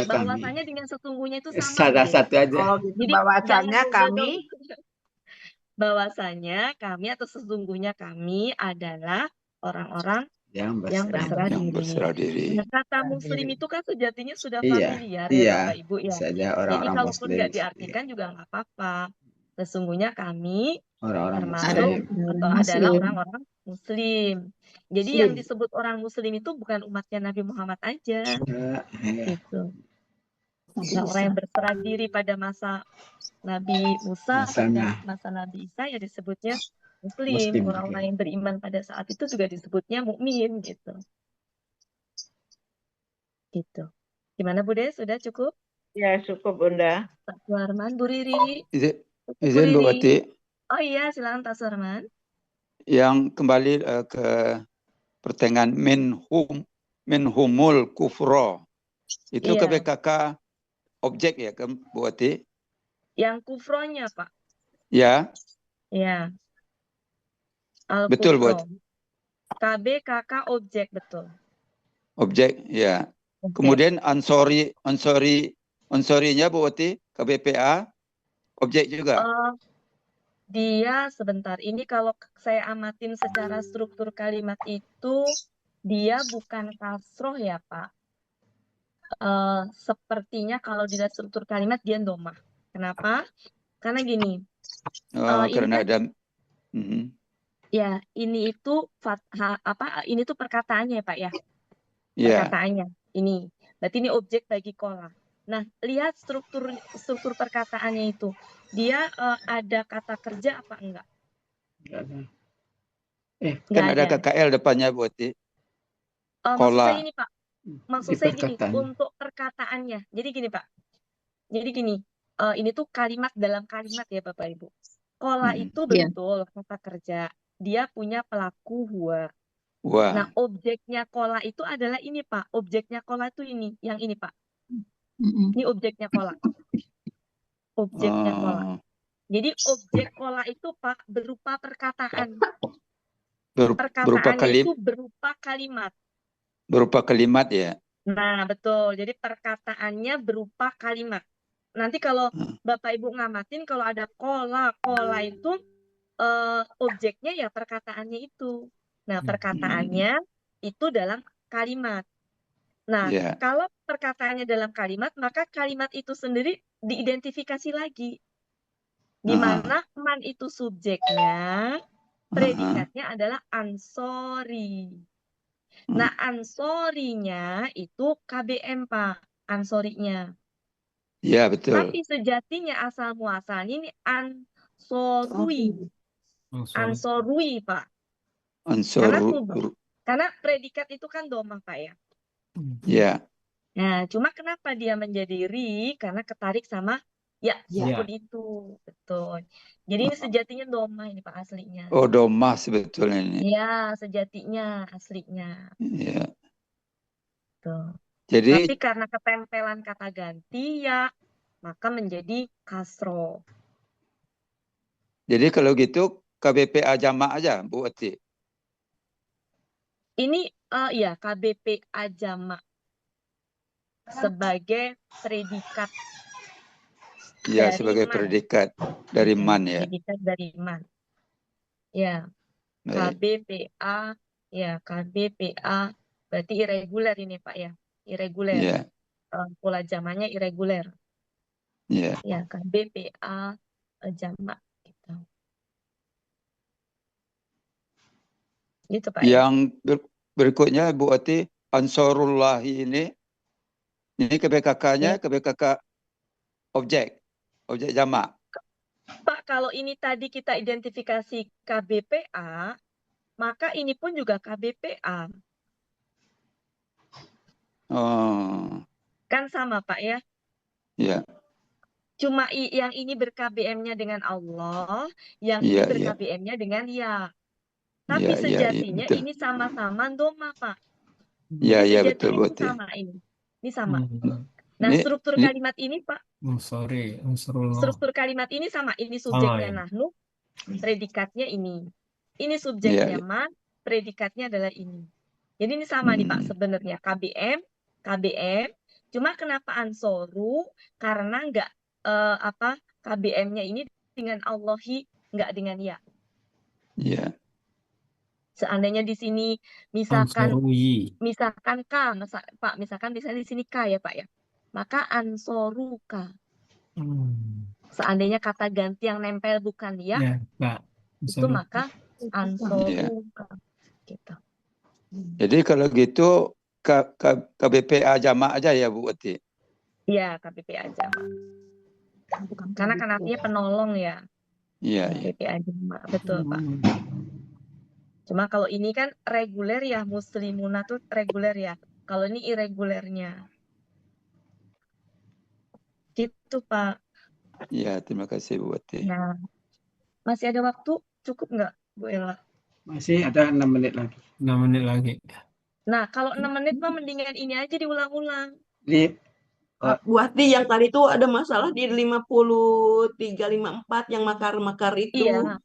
kami. Bahwasannya dengan sesungguhnya itu sama. Salah satu aja. Oh, gitu. Jadi bahwasannya kami. Bahwasannya kami atau sesungguhnya kami adalah orang-orang yang berserah diri. Nah, kata muslim itu kan sejatinya sudah familiar ya Bapak Ibu ya. Jadi kalaupun nggak diartikan juga nggak apa-apa. Sesungguhnya kami termasuk atau adalah orang-orang muslim. Jadi yang disebut orang muslim itu bukan umatnya Nabi Muhammad aja. Gitu. Orang yang berserah diri pada masa Nabi Musa, pada masa Nabi Isa ya disebutnya Muslim. Orang-orang yang beriman pada saat itu juga disebutnya mukmin gitu. Gitu. Gimana Bu Des? Sudah cukup? Ya cukup Bunda. Pak Suharman, Bu Riri. Izin Bu Wati. Oh iya, silakan Pak Suharman. Yang kembali ke pertengahan minhumul kufro. Itu ke PKK objek ya ke Bu Wati? Yang kufronya Pak. Ya. Ya. Betul buat. KBKK objek betul. Objek ya. Kemudian ansorinya Bu Wati KBPA objek juga. Dia sebentar ini kalau saya amatin secara struktur kalimat itu dia bukan kasroh ya Pak. Sepertinya kalau dilihat struktur kalimat dia domah. Kenapa? Karena gini. Karena ada. Ya, ini itu ini tuh perkataannya Pak ya. Perkataannya ini. Berarti ini objek bagi kola. Nah, lihat struktur perkataannya itu. Dia ada kata kerja apa enggak? Kan Nggak ada ada. KKL depannya Bu Ati. Maksud saya Kola. ini Pak, maksud Di saya gini, perkataan. untuk perkataannya. Jadi gini Pak, jadi gini, ini tuh kalimat dalam kalimat ya Bapak Ibu. Kola itu Iya. betul kata kerja, dia punya pelaku huwa. Wah. Nah, objeknya kola itu adalah ini Pak, objeknya kola itu ini, yang ini Pak. Ini objeknya kola. Objeknya kola. Jadi objek kola itu Pak berupa perkataan. Berupa Perkataannya itu berupa kalimat. Berupa kalimat ya. Nah, betul. Jadi perkataannya berupa kalimat. Nanti kalau Bapak Ibu ngamatin, kalau ada kola itu objeknya ya perkataannya itu. Nah, perkataannya itu dalam kalimat. Nah, kalau perkataannya dalam kalimat, maka kalimat itu sendiri diidentifikasi lagi. Di mana man itu subjeknya, predikatnya adalah ansori. Nah, ansorinya itu KBM, Pak. Ansorinya. Ya, betul. Tapi sejatinya asal muasalnya ini ansorui. Ansorui, Pak. Karena predikat itu kan domah, Pak ya. Ya. Nah, cuma kenapa dia menjadi ri? Karena ketarik sama ya sukun itu. Betul. Jadi ini sejatinya domah ini Pak aslinya. Oh, domah sebetulnya ini. Ya, sejatinya aslinya. Ya. Tuh. Jadi tapi karena ketempelan kata ganti ya, maka menjadi kasro. Jadi kalau gitu KBPA jamak aja Bu Ati. Ini ya KBPA jamak sebagai predikat. Ya, sebagai predikat dari man ya. Predikat dari man. Ya. KBPA ya KBPA berarti irregular ini Pak ya. Irregular. Ya. Pola jamaknya irregular. Ya. Ya, KBPA jamak gitu. Gitu Pak. Yang berikutnya Bu Ati, Ansarullahi ini KBKK-nya KBKK objek jamak. Pak, kalau ini tadi kita identifikasi KBPA, maka ini pun juga KBPA. Oh. Kan sama Pak ya? Ya. Cuma yang ini ber-KBM-nya dengan Allah, yang ini ber-KBM-nya dengan ya. Tapi sejatinya ini sama-sama doma Pak. Ya, betul Bu Ati. Sama ini. Ini sama. Nah, struktur kalimat ini Pak. Struktur kalimat ini sama. Ini subjeknya nahnu, predikatnya ini. Ini subjeknya man, predikatnya adalah ini. Jadi ini sama nih Pak sebenarnya. KBM. Cuma kenapa ansoru? Karena enggak KBM-nya ini dengan Allahi, enggak dengan ya. Iya. Seandainya di sini misalkan K, Pak, misalkan misalnya di sini K ya Pak ya. Maka ansoruka. Seandainya kata ganti yang nempel bukan ya, itu maka ansoruka. Gitu. Jadi kalau gitu KBPA jamak aja ya Bu Ati? Iya, KBPA jamak. Karena kan artinya penolong ya. Iya. KBPA jamak, betul Pak. Cuma kalau ini kan reguler ya, muslimuna tuh reguler ya. Kalau ini irregulernya. Gitu Pak. Iya, terima kasih Bu Ati. Nah, masih ada waktu? Cukup nggak Bu Ella? Masih ada 6 menit lagi. 6 menit lagi. Nah, kalau 6 menit mah mendingan ini aja diulang-ulang. Bu Ati, yang tadi itu ada masalah di 53, 54 yang makar-makar itu. Iya.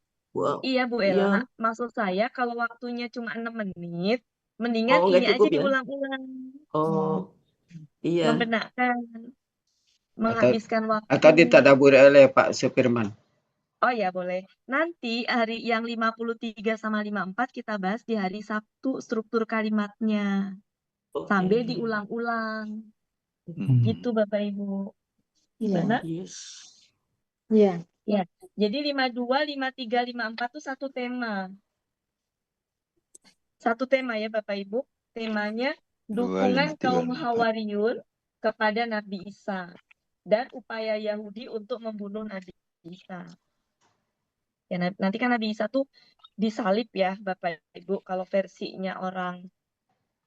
Iya Bu Ella, maksud saya kalau waktunya cuma 6 menit, mendingan ini aja diulang-ulang. Oh, iya. Membenarkan, menghabiskan waktu. Atau ditadaburi oleh Pak Supirman. Oh ya boleh. Nanti hari yang 53 sama 54 kita bahas di hari Sabtu struktur kalimatnya. Sambil diulang-ulang. Gitu Bapak Ibu. Gimana? Iya. Ya, jadi 52, 53, 54 itu satu tema. Satu tema ya Bapak Ibu. Temanya dukungan kaum Hawariyun kepada Nabi Isa dan upaya Yahudi untuk membunuh Nabi Isa. Ya, nanti kan Nabi Isa tuh disalib ya Bapak Ibu kalau versinya orang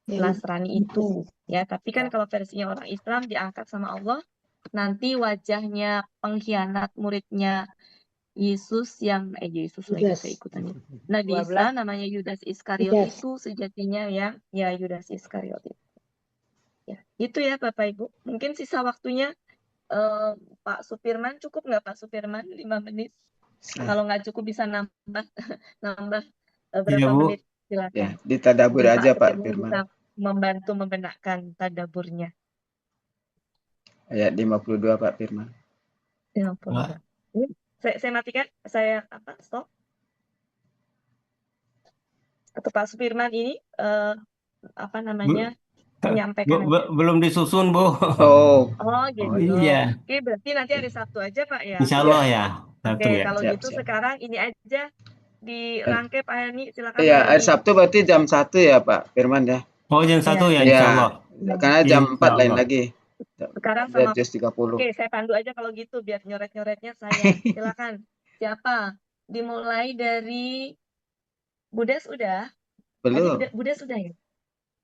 Nasrani itu ya, tapi kan kalau versinya orang Islam diangkat sama Allah, nanti wajahnya pengkhianat muridnya Yesus yang Yesus lagi Judas. keikutannya. Nabi 12. Isa namanya Yudas Iskariot Judas. itu sejatinya ya Yudas Iskariot itu. Ya, itu ya Bapak Ibu. Mungkin sisa waktunya Pak Supirman cukup nggak Pak Supirman 5 menit? Kalau nggak cukup bisa nambah nambah berapa Bu. menit silakan. Ya, ditadabur Mungkin aja Pak Supirman Firman. bisa membantu membenarkan tadaburnya. Ayat 52 Pak Firman. 52. Ini saya matikan, saya stop. Atau Pak Supirman ini menyampaikan aja. Belum disusun, Bu. Oh gitu. Iya. Oke, berarti nanti hari Sabtu aja Pak ya. Insya Allah ya. Sabtu Oke, ya. kalau Siap, gitu siap. sekarang ini aja dirangkai Pak Hani, silakan Iya, Pak hari Hani. Sabtu berarti jam 1 ya Pak Firman ya. Oh, jam 1 ya, Iya, insya Allah. karena jam Insya 4 lain Allah. lagi. Sekarang sama Just 30. Oke, saya pandu aja kalau gitu biar nyoret-nyoretnya saya. Silakan. Siapa? Dimulai dari Budes udah? Tadi Belum. Budes udah ya?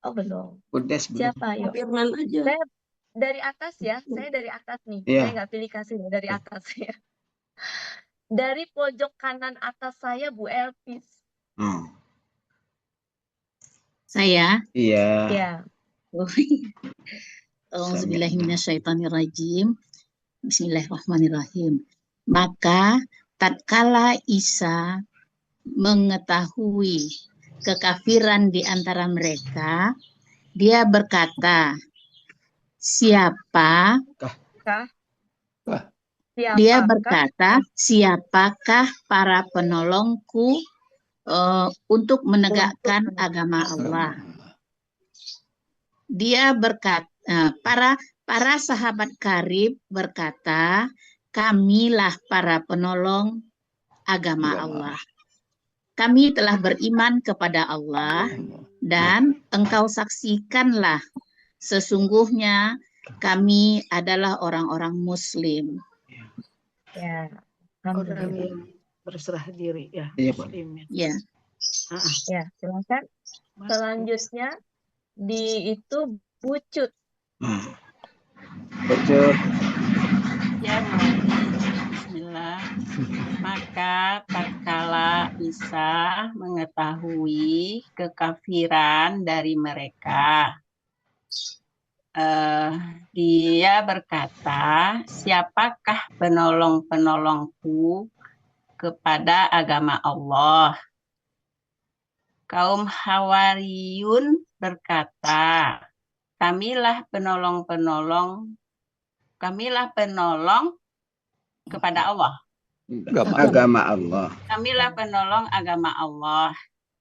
Oh, belum. Budes belum. Siapa? Yuk. Firman aja. Saya dari atas ya. Saya dari atas nih. Iya. Saya nggak pilih kasih dari atas ya. Dari pojok kanan atas saya Bu Elvis. Saya. Iya. Ya. Auzubillahiminasyaitonirrajim. Bismillahirrahmanirrahim. Maka tatkala Isa mengetahui kekafiran di antara mereka, dia berkata, siapakah para penolongku untuk menegakkan agama Allah? Dia berkata, para sahabat karib berkata, kamilah para penolong agama Allah. Kami telah beriman kepada Allah dan engkau saksikanlah sesungguhnya kami adalah orang-orang Muslim. Ya, Orang yang berserah diri ya. Iya, Muslim. Ya. Ya, silakan. Selanjutnya itu Bucut. Bucut. Ya, Bismillah. Maka tatkala Isa mengetahui kekafiran dari mereka, dia berkata, siapakah penolong-penolongku kepada agama Allah? Kaum Hawariyun berkata, kamilah penolong kepada Allah. Agama Allah. Kamilah penolong agama Allah.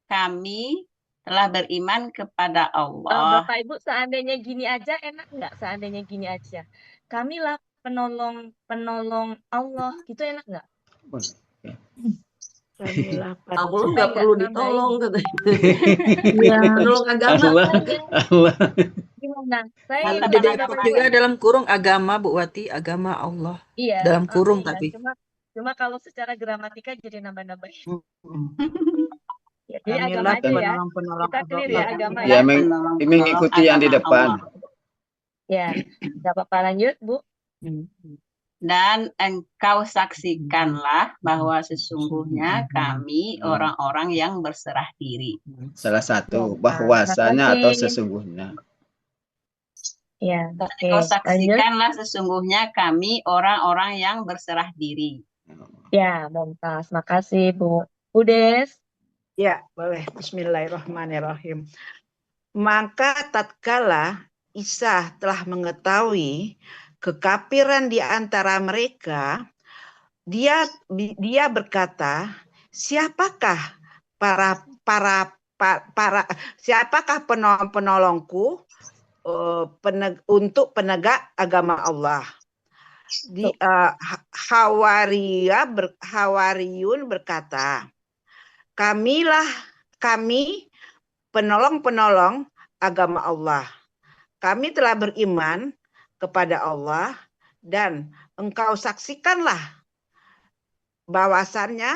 Kami telah beriman kepada Allah. Bapak Ibu, seandainya gini aja enak nggak? Seandainya gini aja, kamilah penolong Allah, gitu enak nggak? Allah nggak perlu ditolong katanya. Penolong agama. Allah. Gimana? Kalau di Depok juga dalam kurung agama Bu Wati, agama Allah. Iya. Dalam kurung Iya. tapi. Cuma kalau secara gramatika jadi nambah-nambah. Ya, jadi Kamilah agama aja ya. Kita clear ya agama ya. Mengikuti yang di depan. Ya, nggak apa-apa, lanjut Bu. Dan engkau saksikanlah bahwa sesungguhnya kami orang-orang yang berserah diri. Salah satu, bahwasanya atau sesungguhnya. Ya, engkau saksikanlah sesungguhnya kami orang-orang yang berserah diri. Ya, mumtaz. Makasih Bu. Budes. Ya, boleh. Bismillahirrahmanirrahim. Maka tatkala Isa telah mengetahui kekafiran di antara mereka, dia berkata, siapakah siapakah penolongku untuk penegak agama Allah? Hawariyun berkata, kami penolong-penolong agama Allah. Kami telah beriman kepada Allah dan engkau saksikanlah bahwasannya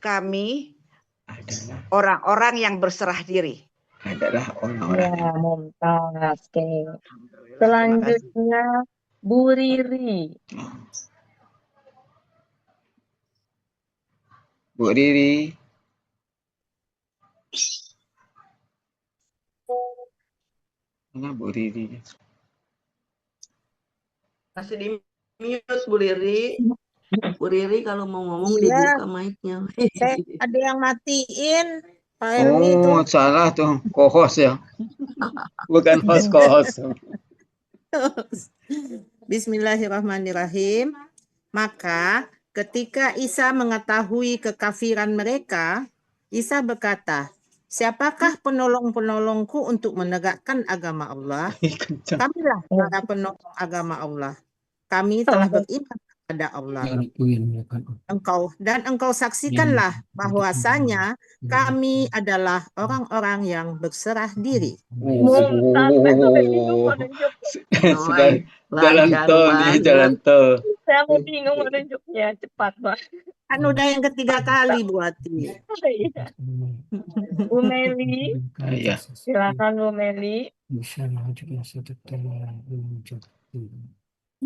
kami adalah orang-orang yang berserah diri. adalah orang-orang Ya, mumtaz. Oke. Terima kasih. Selanjutnya Bu Riri. Bu Riri. Mana Bu Riri? Masih di mute Bu Riri. Bu Riri kalau mau ngomong Iya, dibuka mic-nya. ada yang matiin Pak Helmi itu. Oh, salah tuh. Co-host ya. Bukan host, co-host. Bismillahirrahmanirrahim. Maka ketika Isa mengetahui kekafiran mereka, Isa berkata, siapakah penolong-penolongku untuk menegakkan agama Allah? Kamilah para penolong agama Allah. Kami telah beriman kepada Allah. Engkau saksikanlah bahwasanya kami adalah orang-orang yang berserah diri. Mumtaz, saya sampai bingung mau nunjuknya. Sudah jalan tol nih, jalan tol. Saya mau bingung mau nunjuknya, cepat banget. Kan udah yang ketiga kali Bu Ati. Iya. Bu Meli, Iya. silakan Bu Meli.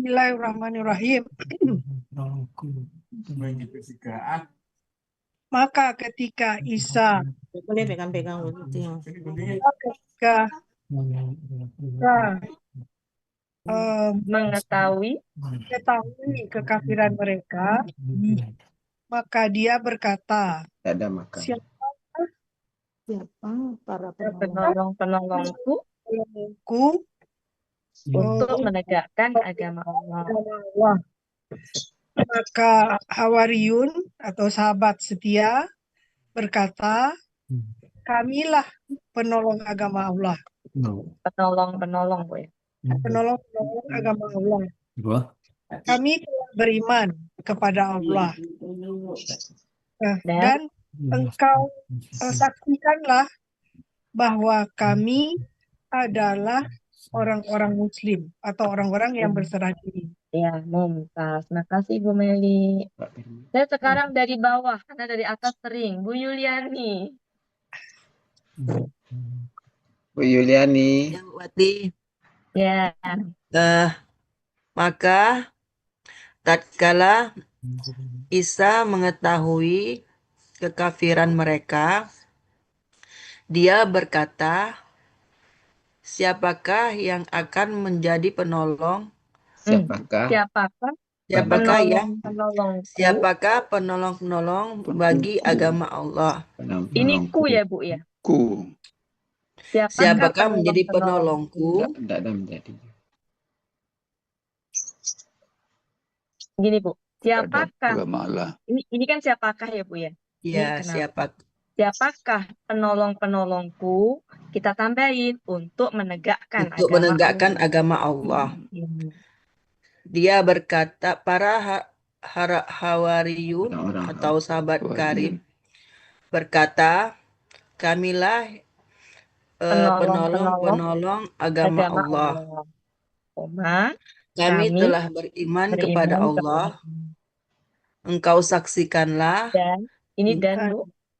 Bismillahirrahmanirrahim. Maka ketika Isa boleh pegang-pegang ketika mengetahui kekafiran mereka, maka dia berkata, Ada maka. siapa para penolong-penolongku untuk menegakkan agama Allah. Maka Hawariyun atau sahabat setia berkata, kamilah penolong agama Allah. Penolong-penolong, Bu ya. Penolong-penolong agama Allah. Kami telah beriman kepada Allah. Dan engkau saksikanlah bahwa kami adalah orang-orang Muslim atau orang-orang yang berserah diri. Ya, mumtaz. Makasih Bu Meli. Saya sekarang dari bawah, karena dari atas sering. Bu Yuliani. Bu Yuliani. Yang Wati. Ya. Maka tatkala Isa mengetahui kekafiran mereka, dia berkata, siapakah yang akan menjadi penolong? Siapakah penolong-penolong bagi agama Allah? Ini ku ya Bu ya? Ku. Siapakah menjadi penolongku? Tidak ada menjadi. Gini Bu, siapakah? Ini kan siapakah ya Bu ya? Ya, siapakah penolong-penolongku? Kita tambahin untuk menegakkan agama Allah. Dia berkata, para Hawariyun atau sahabat karib berkata, kamilah penolong-penolong agama Allah. Kami telah beriman kepada Allah. Engkau saksikanlah.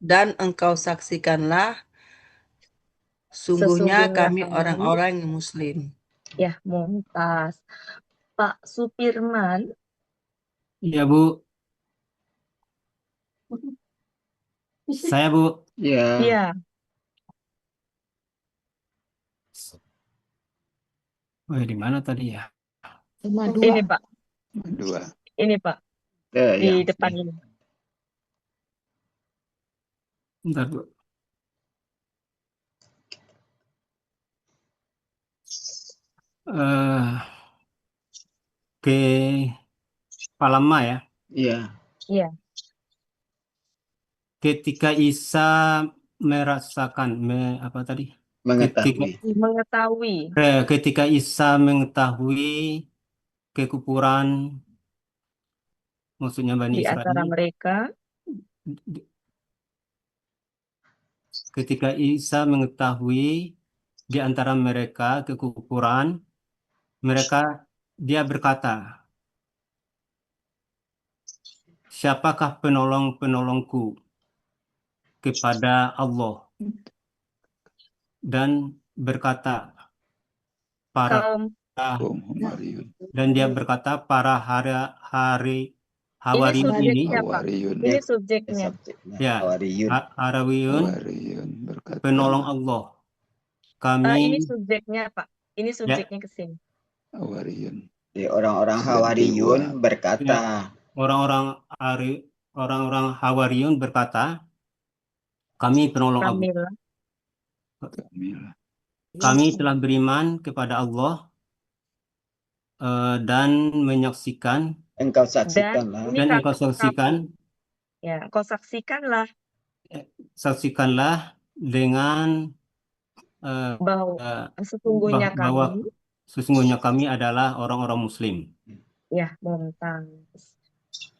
Dan engkau saksikanlah sungguhnya kami orang-orang Muslim. Ya, mumtaz. Pak Supirman. Iya, Bu. Saya, Bu. Iya. Oh, di mana tadi ya? Ini, Pak. Ini, Pak. Di depan ini. Bentar, Bu. Ke Palama ya? Iya. Ketika Isa merasakan apa tadi? Mengetahui. Ketika Isa mengetahui kekufuran, maksudnya Bani Israel. Di antara mereka. Ketika Isa mengetahui di antara mereka kekufuran, dia berkata, siapakah penolong-penolongku? kepada Allah dan berkata para dan dia berkata para Ini Hawariyun ini subjeknya, Pak. Ini subjeknya. ya Hawariyun penolong Allah. Ini Kami subjeknya, Pak. Ini ya subjeknya ke sini. Orang-orang Hawariyun berkata, orang-orang Hawariyun berkata, kami penolong Allah. Kamilah. Kami telah beriman kepada Allah dan menyaksikan engkau saksikanlah. Dan ini dan kata engkau saksikan ya, engkau saksikanlah dengan bahwa sesungguhnya bahwa kami, sesungguhnya kami adalah orang-orang Muslim. ya, mumtaz.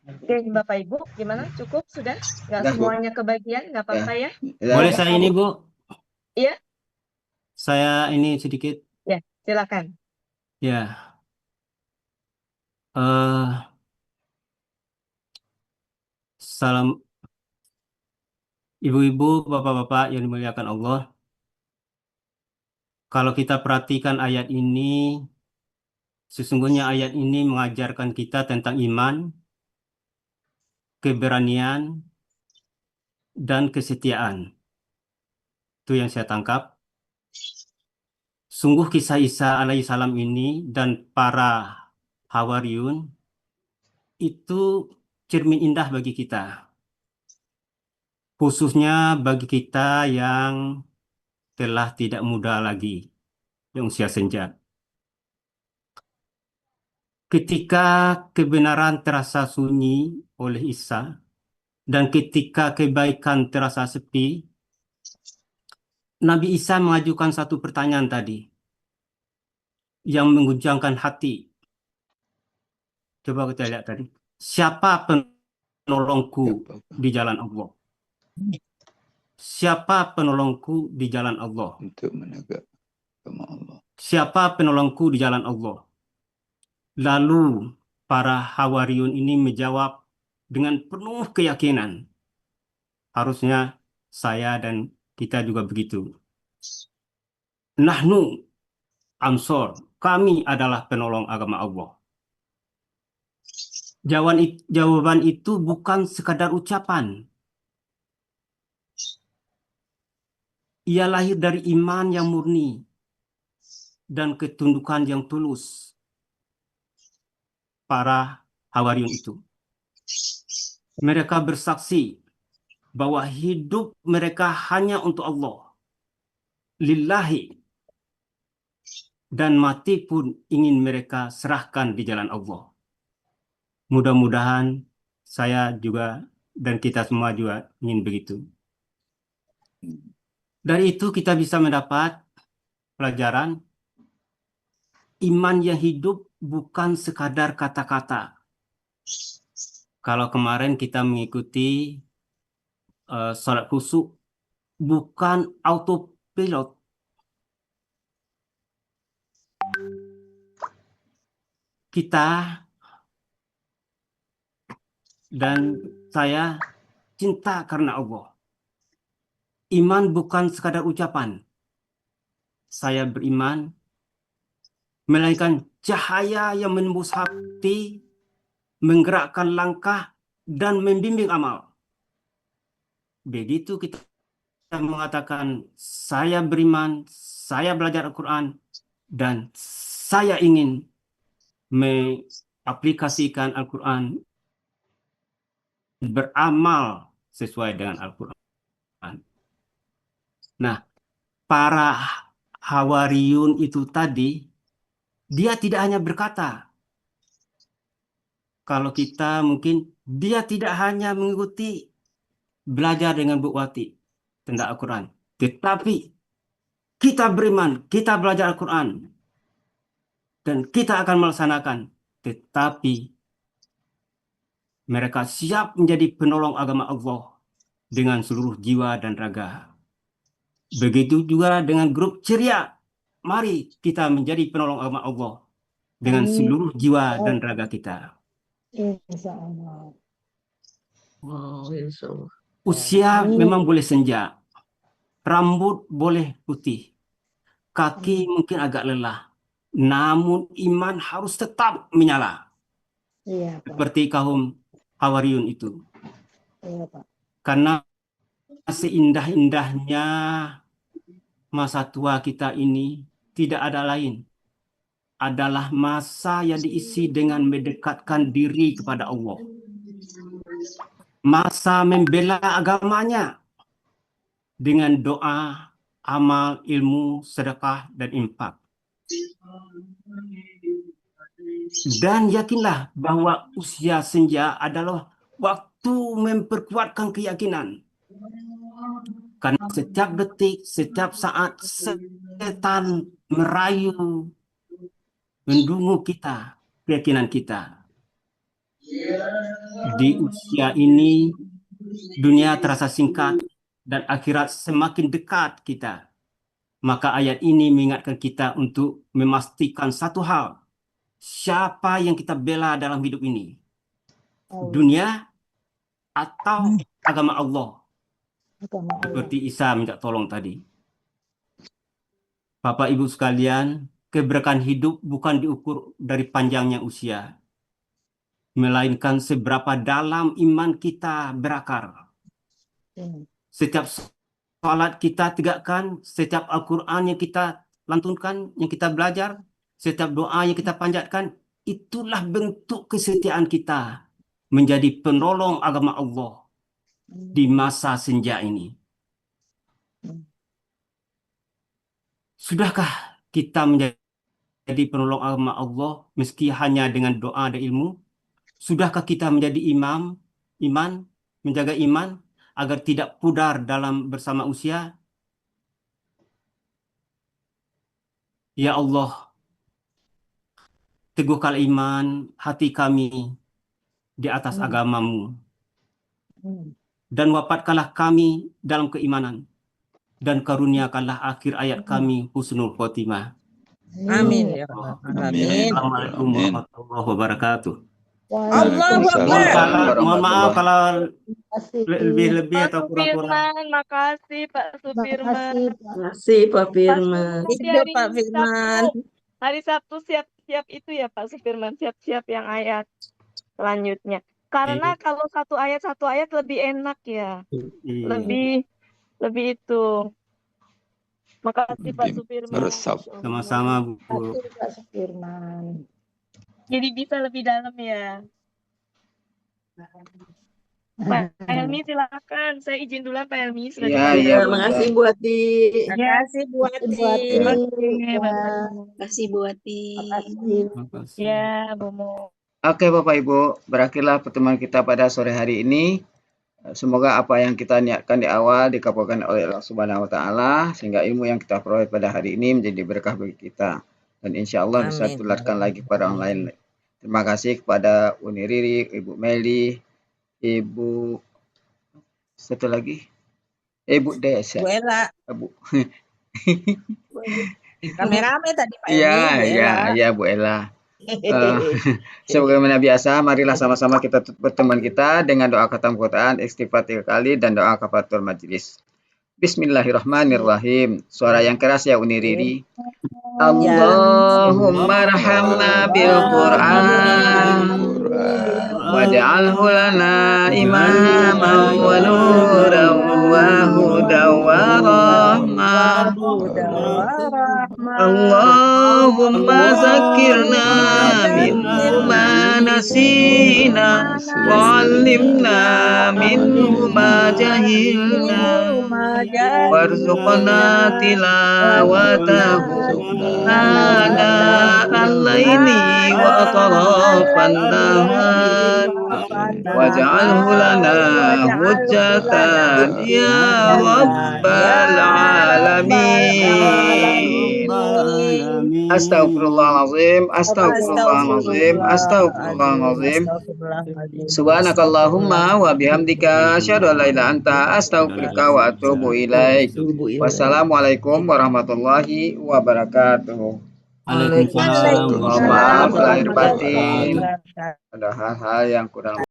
Oke, Bapak Ibu, gimana? Cukup sudah? Nggak Sudah, Bu. semuanya kebagian? Nggak apa-apa ya? Boleh saya ini, Bu? Iya? Saya ini sedikit. Ya, silakan. Ya. Salam ibu-ibu, bapak-bapak yang dimuliakan Allah. Kalau kita perhatikan ayat ini, sesungguhnya ayat ini mengajarkan kita tentang iman, keberanian, dan kesetiaan. Itu yang saya tangkap. Sungguh kisah Isa alaihissalam ini dan para Hawariyun itu cermin indah bagi kita. Khususnya bagi kita yang telah tidak muda lagi, yang usia senja. Ketika kebenaran terasa sunyi oleh Isa, dan ketika kebaikan terasa sepi, Nabi Isa mengajukan satu pertanyaan tadi, yang mengguncangkan hati. Coba kita lihat tadi. Siapa penolongku di jalan Allah? Siapa penolongku di jalan Allah? Untuk menegakkan Allah. Siapa penolongku di jalan Allah? Lalu para Hawariyun ini menjawab dengan penuh keyakinan. Harusnya saya dan kita juga begitu. Nahnu Ansor, kami adalah penolong agama Allah. Jawaban itu bukan sekadar ucapan. Ia lahir dari iman yang murni dan ketundukan yang tulus para Hawariyun itu. Mereka bersaksi bahwa hidup mereka hanya untuk Allah, lillahi, dan mati pun ingin mereka serahkan di jalan Allah. Mudah-mudahan saya juga dan kita semua juga ingin begitu. Dari itu kita bisa mendapat pelajaran iman yang hidup bukan sekadar kata-kata. Kalau kemarin kita mengikuti salat khusyuk, bukan autopilot. Kita dan saya cinta karena Allah. Iman bukan sekadar ucapan. Saya beriman, melainkan cahaya yang menembus hati, menggerakkan langkah, dan membimbing amal. Begitu kita mengatakan, saya beriman, saya belajar Al-Quran, dan saya ingin mengaplikasikan Al-Quran, beramal sesuai dengan Al-Quran. Nah, para Hawariyun itu tadi, dia tidak hanya berkata, kalau kita mungkin, dia tidak hanya mengikuti belajar dengan Bu Wati tentang Al-Quran, tetapi kita beriman, kita belajar Al-Quran, dan kita akan melaksanakan, tetapi mereka siap menjadi penolong agama Allah dengan seluruh jiwa dan raga. Begitu juga dengan grup ceria. Mari kita menjadi penolong agama Allah dengan seluruh jiwa dan raga kita. Insya Allah. Wow, insya Allah. Usia memang boleh senja, rambut boleh putih, kaki mungkin agak lelah, namun iman harus tetap menyala. Iya, Pak. Seperti kaum Hawariyun itu. Iya, Pak. Karena seindah-indahnya masa tua kita ini tidak ada lain, adalah masa yang diisi dengan mendekatkan diri kepada Allah. Masa membela agamanya dengan doa, amal, ilmu, sedekah, dan infak. Dan yakinlah bahwa usia senja adalah waktu memperkuatkan keyakinan. Karena setiap detik, setiap saat setan merayu, mendungu kita, keyakinan kita. Di usia ini, dunia terasa singkat dan akhirat semakin dekat kita. Maka ayat ini mengingatkan kita untuk memastikan satu hal. Siapa yang kita bela dalam hidup ini? Dunia atau agama Allah? Seperti Isa minta tolong tadi. Bapak Ibu sekalian, keberkahan hidup bukan diukur dari panjangnya usia, melainkan seberapa dalam iman kita berakar. Setiap salat kita tegakkan, setiap Al-Quran yang kita lantunkan, yang kita belajar, setiap doa yang kita panjatkan, itulah bentuk kesetiaan kita menjadi penolong agama Allah di masa senja ini. Sudahkah kita menjadi penolong agama Allah meski hanya dengan doa dan ilmu? Sudahkah kita menjadi iman, menjaga iman agar tidak pudar dalam bersama usia? Ya Allah, teguhkan iman hati kami di atas agamamu, dan wafatkanlah kami dalam keimanan, dan karuniakanlah akhir ayat kami husnul khotimah. Amin ya Allah. Amin. Assalamualaikum warahmatullahi wabarakatuh. Waalaikumsalam Mohon maaf kalau lebih-lebih Pak atau kurang-kurang. Supirman, makasih Pak Supirman. Makasih Pak Firman. Nanti Hidup Pak Firman. Hari Sabtu siap-siap itu ya Pak Supirman, siap-siap yang ayat selanjutnya. Karena kalau satu ayat lebih enak ya. Lebih itu. Makasih Pak Supirman. Sama-sama Bu. Makasih Pak Supirman. Jadi bisa lebih dalam ya. Pak Helmi silakan. Saya izin duluan Pak Helmi. Iya, makasih Bu Ati. Makasih Bu Ati. Makasih Bu Ati. Ya, Bomo. Oke Bapak Ibu, berakhirlah pertemuan kita pada sore hari ini. Semoga apa yang kita niatkan di awal dikabulkan oleh Allah Subhanahu wa Ta'ala, sehingga ilmu yang kita peroleh pada hari ini menjadi berkah bagi kita. Dan insya Allah bisa tularkan lagi kepada orang lain. Terima kasih kepada Uni Riri, Ibu Meli, Ibu satu lagi, Ibu Desa. Bu Ella. Bu. Rame-rame tadi Pak Helmi. Iya Bu Ella. Sebagaimana biasa, marilah sama-sama kita tutup pertemuan kita dengan doa khatam Quran, istighfar 3 kali, dan doa kafaratul majelis. Bismillahirrahmanirrahim. Suara yang keras ya Uni Riri. Allahumma rahamna bil Quran waj'alhu lana imaman wa nuran wa hudan wa rahmah. Allahumma zakirna minhu ma nasina wa 'allimna minhu ma jahilna warzuqna tilawatahu ana al-laili wa atrafan nahar waj'alhu lana hujjatan ya rabbal alamin. Astaghfirullahalazim, astaghfirullahalazim, astaghfirullahalazim. Subhanakallahumma wa bihamdika asyhadu an la ilaha illa anta astaghfiruka wa atubu ilaik. Wassalamualaikum warahmatullahi wabarakatuh. Waalaikumsalam. Maaf lahir batin. Ada hal-hal yang kurang